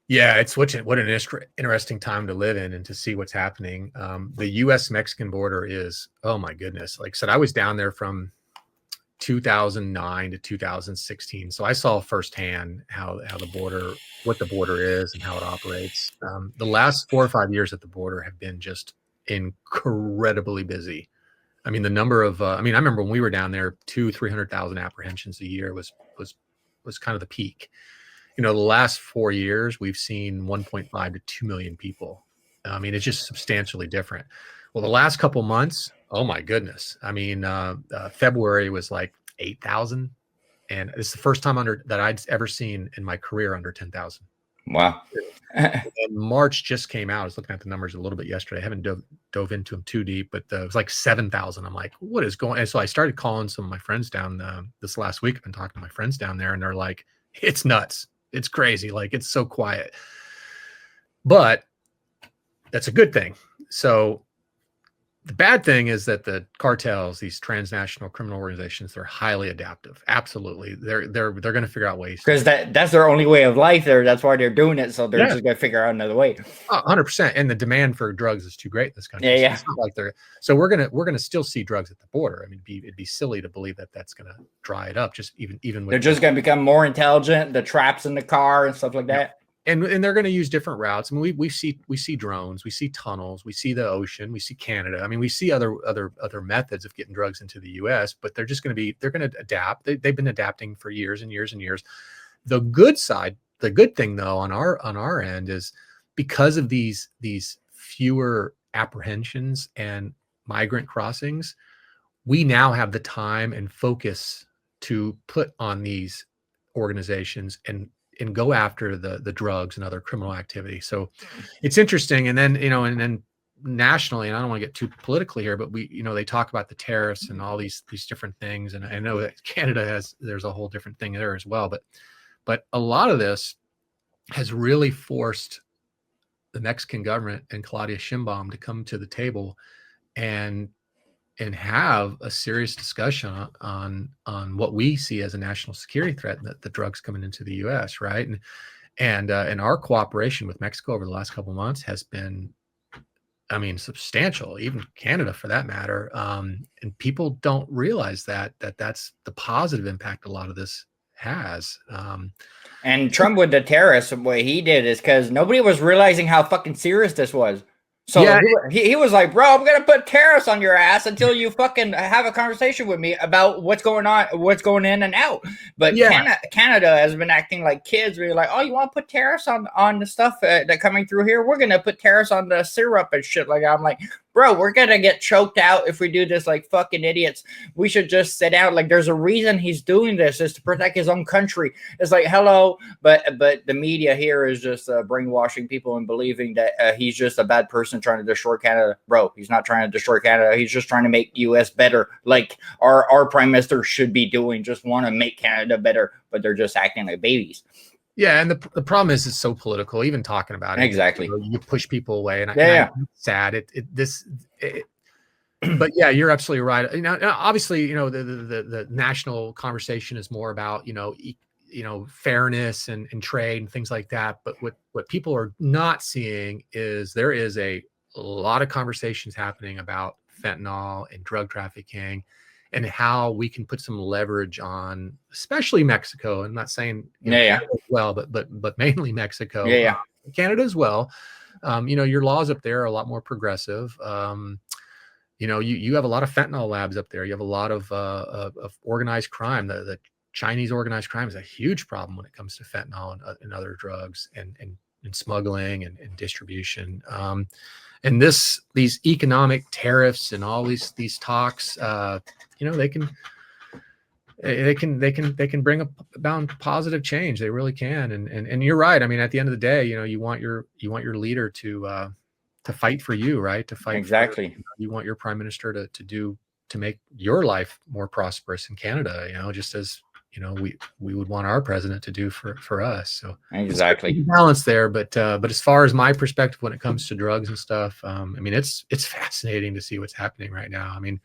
Yeah, it's what an interesting time to live in and to see what's happening. The U.S.-Mexican border is, oh my goodness. Like I said, I was down there from 2009 to 2016. So I saw firsthand what the border is and how it operates. The last 4 or 5 years at the border have been just incredibly busy. I mean, the number of, I remember when we were down there, 200,000-300,000 apprehensions a year was kind of the peak. The last 4 years, we've seen 1.5 to 2 million people. I mean, it's just substantially different. Well, the last couple months, oh my goodness. I mean, February was like 8,000. And it's the first time that I'd ever seen in my career under 10,000. Wow. And March just came out. I was looking at the numbers a little bit yesterday. I haven't dove into them too deep, but it was like 7,000. I'm like, what is going on? And so I started calling some of my friends down this last week. I've been talking to my friends down there, and they're like, it's nuts. It's crazy. Like, it's so quiet. but that's a good thing. So the bad thing is that the cartels, these transnational criminal organizations, they're highly adaptive. Absolutely, they're going to figure out ways, because that's their only way of life. That's why they're doing it. So they're yeah, just gonna figure out another way. 100%. And the demand for drugs is too great in this country. Yeah, So yeah. it's not like so we're gonna still see drugs at the border. I mean, it'd be silly to believe that that's gonna dry it up. Just even with They're just gonna become more intelligent. The traps in the car and stuff like that. And they're going to use different routes. I mean, we see drones, we see tunnels, we see the ocean, we see Canada. I mean, we see other methods of getting drugs into the U.S., but they're going to adapt. They've been adapting for years and years and years. The good thing though on our end is because of these fewer apprehensions and migrant crossings, we now have the time and focus to put on these organizations and go after the drugs and other criminal activity. So it's interesting. And then, and then nationally, and I don't want to get too politically here, but they talk about the tariffs and all these different things. And I know that Canada there's a whole different thing there as well. But a lot of this has really forced the Mexican government and Claudia Sheinbaum to come to the table and have a serious discussion on what we see as a national security threat, that the drugs coming into the U.S. right, and our cooperation with Mexico over the last couple of months has been, I mean, substantial. Even Canada, for that matter, and people don't realize that's the positive impact a lot of this has. And Trump with the terrorists, what he did is because nobody was realizing how fucking serious this was. So yeah, he was like, bro, I'm going to put tariffs on your ass until you fucking have a conversation with me about what's going on, what's going in and out. But yeah, Canada has been acting like kids where you're like, oh, you want to put tariffs on the stuff that coming through here? We're going to put tariffs on the syrup and shit like that. I'm like, bro, we're going to get choked out if we do this like fucking idiots. We should just sit out. Like, there's a reason he's doing this, is to protect his own country. It's like, hello. But the media here is just brainwashing people and believing that he's just a bad person trying to destroy Canada. Bro, he's not trying to destroy Canada. He's just trying to make U.S. better. Like our prime minister should be doing, just want to make Canada better, but they're just acting like babies. Yeah, and the problem is it's so political. Even talking about it, exactly, you push people away, and it's sad. But yeah, you're absolutely right. Obviously, the national conversation is more about fairness and trade and things like that. But what people are not seeing is there is a lot of conversations happening about fentanyl and drug trafficking, and how we can put some leverage on, especially Mexico. I'm not saying Canada as well, but mainly Mexico. Canada as well. Your laws up there are a lot more progressive. You have a lot of fentanyl labs up there. You have a lot of organized crime. The Chinese organized crime is a huge problem when it comes to fentanyl and other drugs and smuggling and distribution. And these economic tariffs and all these talks, they can bring about positive change. They really can. And you're right. I mean, at the end of the day, you want your leader to fight for you, right? To fight exactly. You want your prime minister to make your life more prosperous in Canada. Just as we would want our president to do for us. So exactly, balance there. But as far as my perspective when it comes to drugs and stuff, I mean, it's fascinating to see what's happening right now. I mean,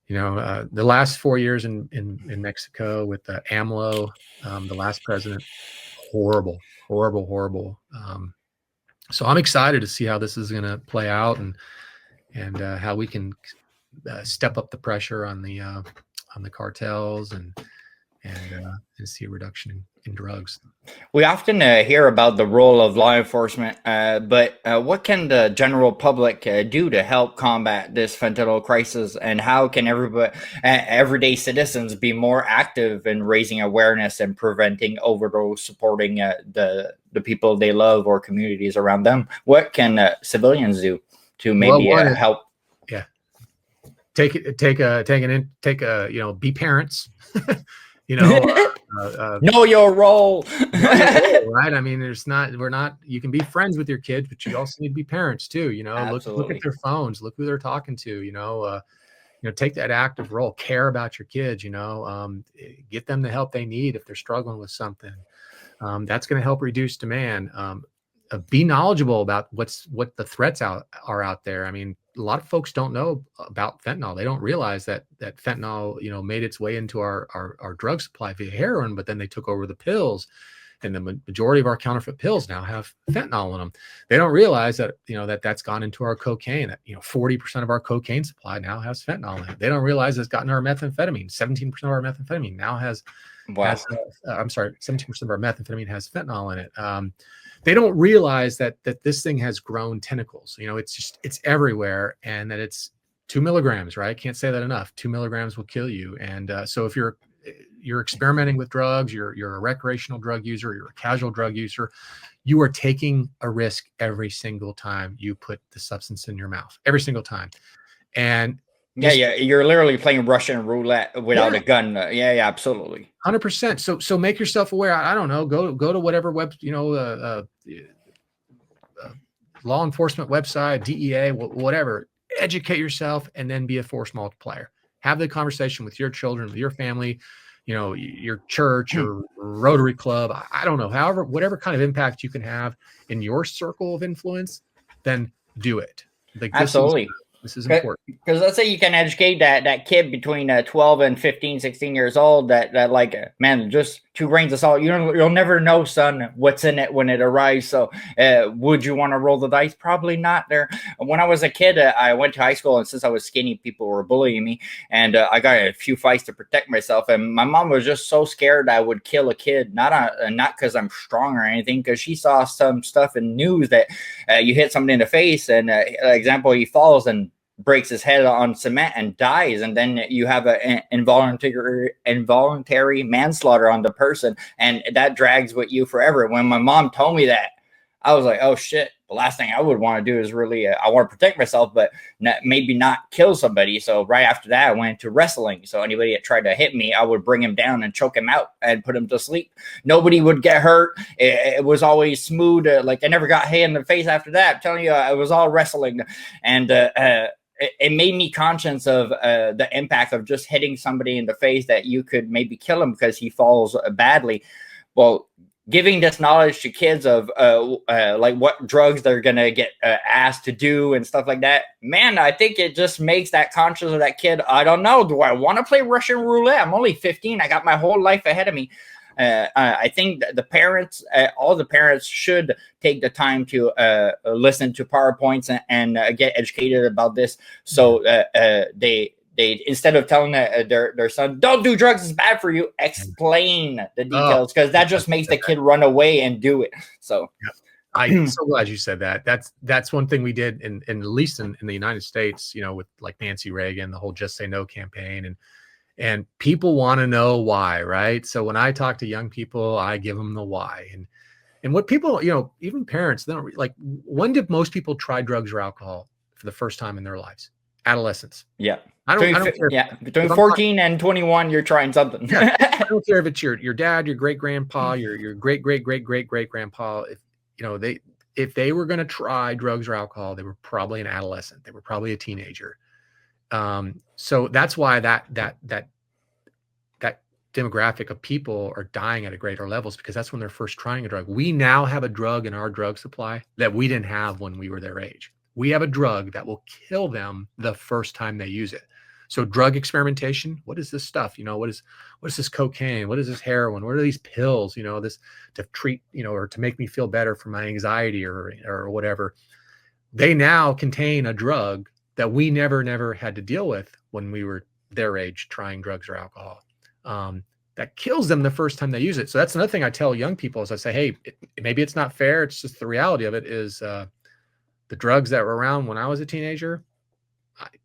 the last 4 years in Mexico with AMLO, the last president, horrible. So I'm excited to see how this is going to play out and how we can step up the pressure on the cartels and see a reduction in drugs. We often hear about the role of law enforcement, but what can the general public do to help combat this fentanyl crisis, and how can everyday citizens be more active in raising awareness and preventing overdose, supporting the people they love or communities around them? What can civilians do to maybe help? Yeah, be parents. Know your role. Right. I mean, you can be friends with your kids, but you also need to be parents too. Look at their phones, look who they're talking to, take that active role, care about your kids, get them the help they need if they're struggling with something. That's going to help reduce demand. be knowledgeable about what the threats are out there. I mean, a lot of folks don't know about fentanyl. They don't realize that fentanyl, made its way into our drug supply via heroin, but then they took over the pills, and the majority of our counterfeit pills now have fentanyl in them. They don't realize that that's gone into our cocaine. That 40% of our cocaine supply now has fentanyl in it. They don't realize it's gotten our methamphetamine. 17% of our methamphetamine now has. Wow. I'm sorry, 17% of our methamphetamine has fentanyl in it. They don't realize that this thing has grown tentacles. It's everywhere, and that it's 2 milligrams, right? Can't say that enough. 2 milligrams will kill you. And so if you're experimenting with drugs, you're a recreational drug user, you're a casual drug user, you are taking a risk every single time you put the substance in your mouth, every single time. And yeah, you're literally playing Russian roulette without a gun. Yeah, absolutely. 100%. So make yourself aware. I don't know. Go to whatever law enforcement website, DEA, whatever. Educate yourself, and then be a force multiplier. Have the conversation with your children, with your family, your church, your Rotary Club. I don't know. However, whatever kind of impact you can have in your circle of influence, then do it. Absolutely. This is important. Because let's say you can educate that kid between 12 and 15, 16 years old that like, man, just 2 grains of salt. You'll never know, son, what's in it when it arrives. So would you want to roll the dice? Probably not. There. When I was a kid, I went to high school, and since I was skinny, people were bullying me, and I got a few fights to protect myself. And my mom was just so scared I would kill a kid, not because I'm strong or anything, because she saw some stuff in news that you hit somebody in the face, and example, he falls and breaks his head on cement and dies, and then you have an involuntary manslaughter on the person, and that drags with you forever. When my mom told me that, I was like, oh shit, the last thing I would want to do is really I want to protect myself, but maybe not kill somebody. So right after that, I went to wrestling. So anybody that tried to hit me, I would bring him down and choke him out and put him to sleep. Nobody would get hurt. It was always smooth. Like I never got hit in the face after that. I'm telling you, it was all wrestling. And it made me conscious of the impact of just hitting somebody in the face, that you could maybe kill him because he falls badly. Well, giving this knowledge to kids of like what drugs they're going to get asked to do and stuff like that, man, I think it just makes that conscious of that kid. I don't know. Do I want to play Russian roulette? I'm only 15. I got my whole life ahead of me. I think the parents, all the parents should take the time to listen to PowerPoints and get educated about this. So they instead of telling their son, don't do drugs, it's bad for you, explain the details, because that just makes the kid run away and do it. So I'm so glad you said that. That's one thing we did in at least in the United States, with like Nancy Reagan, the whole Just Say No campaign, and people want to know why, right? So when I talk to young people, I give them the why. And what people, even parents, they don't like, when did most people try drugs or alcohol for the first time in their lives? Adolescence. Yeah. I don't care. Yeah. Between 14 and 21, you're trying something. Yeah. I don't care if it's your dad, your great grandpa, your great grandpa. If they were going to try drugs or alcohol, they were probably an adolescent. They were probably a teenager. So that's why that demographic of people are dying at a greater levels, because that's when they're first trying a drug. We now have a drug in our drug supply that we didn't have when we were their age. We have a drug that will kill them the first time they use it. So drug experimentation, what is this stuff? What is this cocaine? What is this heroin? What are these pills? This to treat, or to make me feel better for my anxiety or whatever. They now contain a drug that we never had to deal with when we were their age trying drugs or alcohol. That kills them the first time they use it. So that's another thing I tell young people is I say, hey, maybe it's not fair. It's just the reality of it is the drugs that were around when I was a teenager,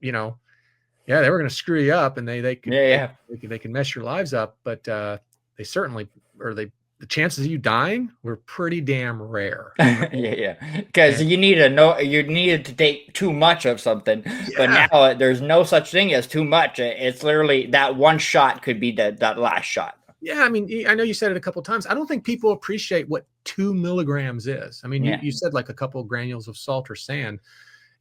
they were going to screw you up, and they can mess your lives up, but they certainly, the chances of you dying were pretty damn rare. Yeah. Because you needed to take too much of something, but now there's no such thing as too much. It's literally that one shot could be that last shot. Yeah. I mean, I know you said it a couple of times. I don't think people appreciate what 2 milligrams is. I mean, you said like a couple of granules of salt or sand,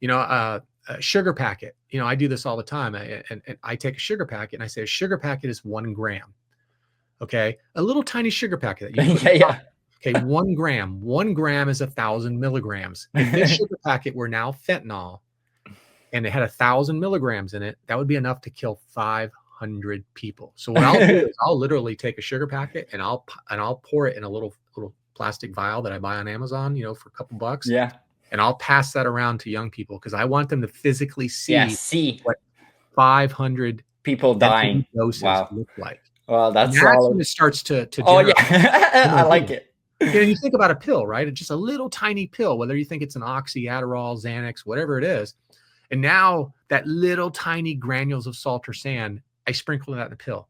a sugar packet. I do this all the time. And I take a sugar packet and I say a sugar packet is 1 gram. Okay. A little tiny sugar packet. That you Okay, 1 gram is 1,000 milligrams. If this sugar packet were now fentanyl and it had 1,000 milligrams in it, that would be enough to kill 500 people. So what I'll do is I'll literally take a sugar packet and I'll pour it in a little plastic vial that I buy on Amazon, you know, for a couple bucks. Yeah. And I'll pass that around to young people because I want them to physically see what 500 people dying doses look like. Well, that's solid. solid. When it starts to oh yeah, I like it. You think about a pill, right? It's just a little tiny pill, whether you think it's an Oxy, Adderall, Xanax, whatever it is. And now that little tiny granules of salt or sand, I sprinkle that in the pill.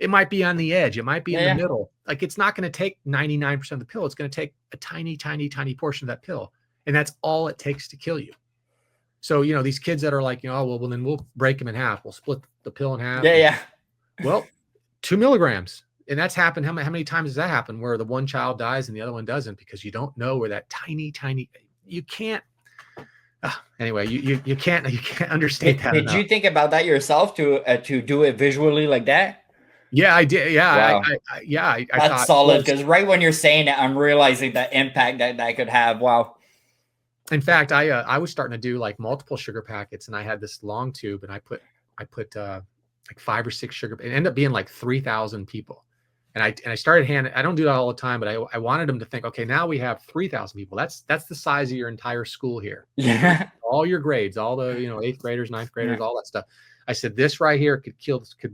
It might be on the edge. It might be in the middle. Like it's not going to take 99% of the pill. It's going to take a tiny, tiny, tiny portion of that pill. And that's all it takes to kill you. So, you know, these kids that are like, you know, oh, well, then we'll break them in half. We'll split the pill in half. Yeah. Well, 2 milligrams. And that's happened. How many times does that happen where the one child dies and the other one doesn't because you don't know where that tiny, you can't. Anyway, you can't understate that. Did you think about that yourself to do it visually like that? Yeah, I did. Yeah, wow. I that's thought, solid because right when you're saying it, I'm realizing the impact that could have. Wow. In fact, I was starting to do like multiple sugar packets, and I had this long tube, and I put like 5 or 6 sugar. It ended up being like 3,000 people, and I started handing. I don't do that all the time, but I wanted them to think, okay, now we have 3,000 people. That's the size of your entire school here. Yeah. All your grades, all the 8th graders, 9th graders, all that stuff. I said, this right here could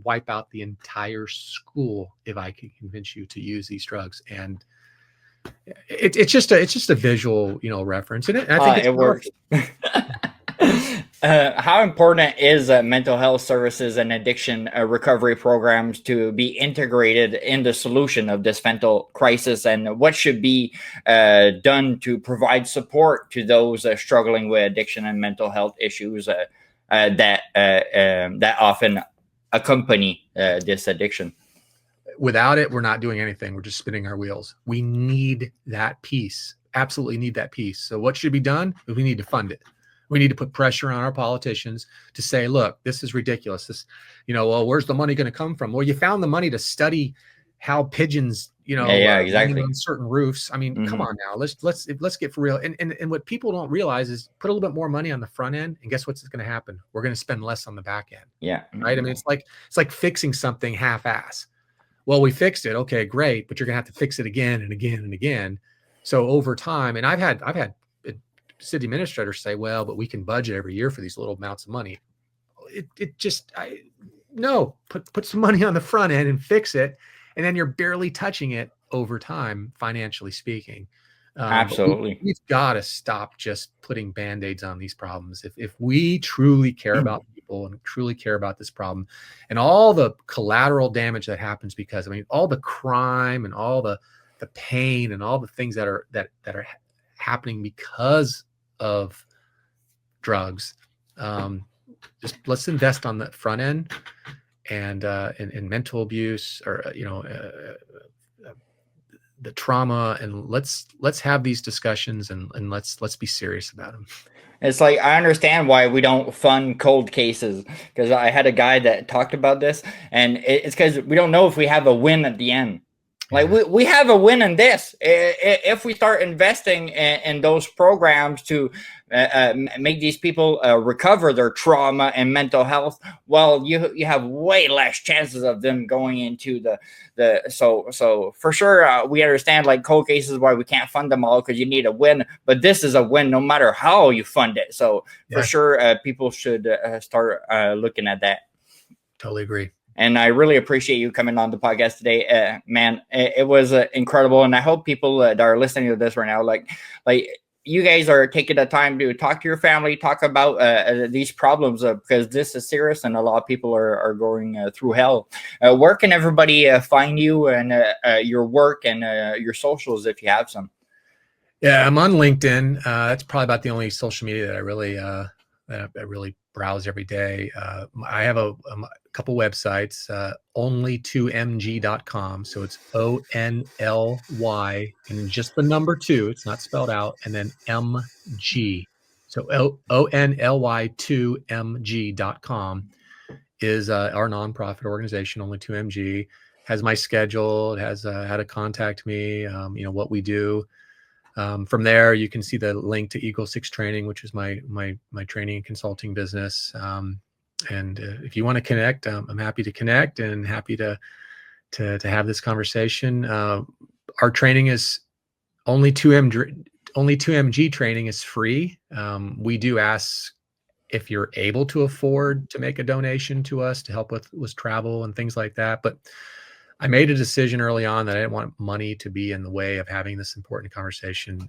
wipe out the entire school if I could convince you to use these drugs. And it's just a visual, reference. And I think it works. How important is mental health services and addiction recovery programs to be integrated in the solution of this fentanyl crisis? And what should be done to provide support to those struggling with addiction and mental health issues that often accompany this addiction? Without it, we're not doing anything. We're just spinning our wheels. We need that piece. Absolutely need that piece. So what should be done? We need to fund it. We need to put pressure on our politicians to say, look, this is ridiculous. This, well, where's the money going to come from? Well, you found the money to study how pigeons, exactly, on certain roofs. I mean, come on now, let's get for real. And what people don't realize is put a little bit more money on the front end, and guess what's going to happen? We're going to spend less on the back end. Yeah. Right. I mean, it's like fixing something half-ass. Well, we fixed it. Okay, great. But you're gonna have to fix it again and again and again. So over time, and I've had city administrators say, well, but we can budget every year for these little amounts of money. Put some money on the front end and fix it. And then you're barely touching it over time, financially speaking. Absolutely. We've got to stop just putting Band-Aids on these problems. If we truly care about people and truly care about this problem and all the collateral damage that happens because, all the crime and all the pain and all the things that are happening because of drugs, just let's invest on the front end and in mental abuse or, the trauma, and let's have these discussions and let's be serious about them. It's like, I understand why we don't fund cold cases, because I had a guy that talked about this, and it's because we don't know if we have a win at the end. Like we have a win in this if we start investing in those programs to make these people recover their trauma and mental health. Well, you have way less chances of them going into so for sure we understand like cold cases why we can't fund them all because you need a win, but this is a win no matter how you fund it. So for sure people should start looking at that. Totally agree. And I really appreciate you coming on the podcast today, man. It was incredible, and I hope people that are listening to this right now, like you guys are taking the time to talk to your family, talk about these problems because this is serious, and a lot of people are going through hell. Where can everybody find you and your work and your socials if you have some? Yeah, I'm on LinkedIn. That's probably about the only social media that I really browse every day. I have a couple websites, only2mg.com. So it's ONLY and just the number 2. It's not spelled out. And then MG. So ONLY2mg.com is our nonprofit organization, Only2mg. has my schedule. It has how to contact me. What we do. From there, you can see the link to Eagle 6 Training, which is my training and consulting business. And if you want to connect, I'm happy to connect and happy to have this conversation. Our training is Only2mg training is free. We do ask if you're able to afford to make a donation to us to help with travel and things like that. But I made a decision early on that I didn't want money to be in the way of having this important conversation.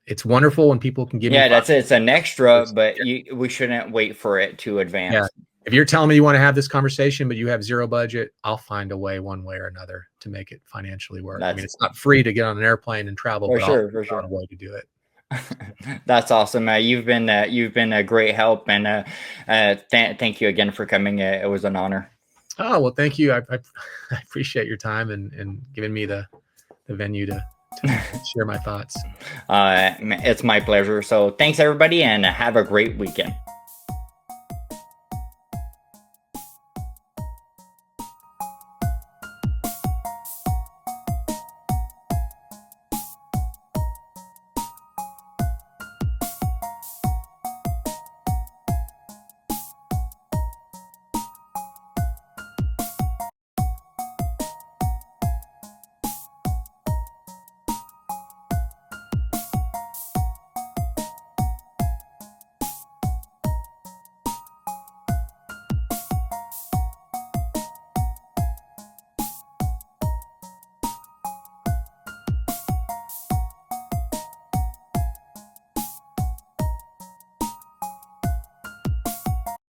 It's wonderful when people can give me. Yeah, that's it. It's an extra, but we shouldn't wait for it to advance. Yeah. If you're telling me you want to have this conversation, but you have zero budget, I'll find a way, one way or another, to make it financially work. I mean, it's not free to get on an airplane and travel, but I'll find a way to do it. That's awesome. You've been a great help, and thank you again for coming. It was an honor. Oh, well, thank you. I appreciate your time and giving me the venue to share my thoughts. It's my pleasure. So thanks everybody, and have a great weekend.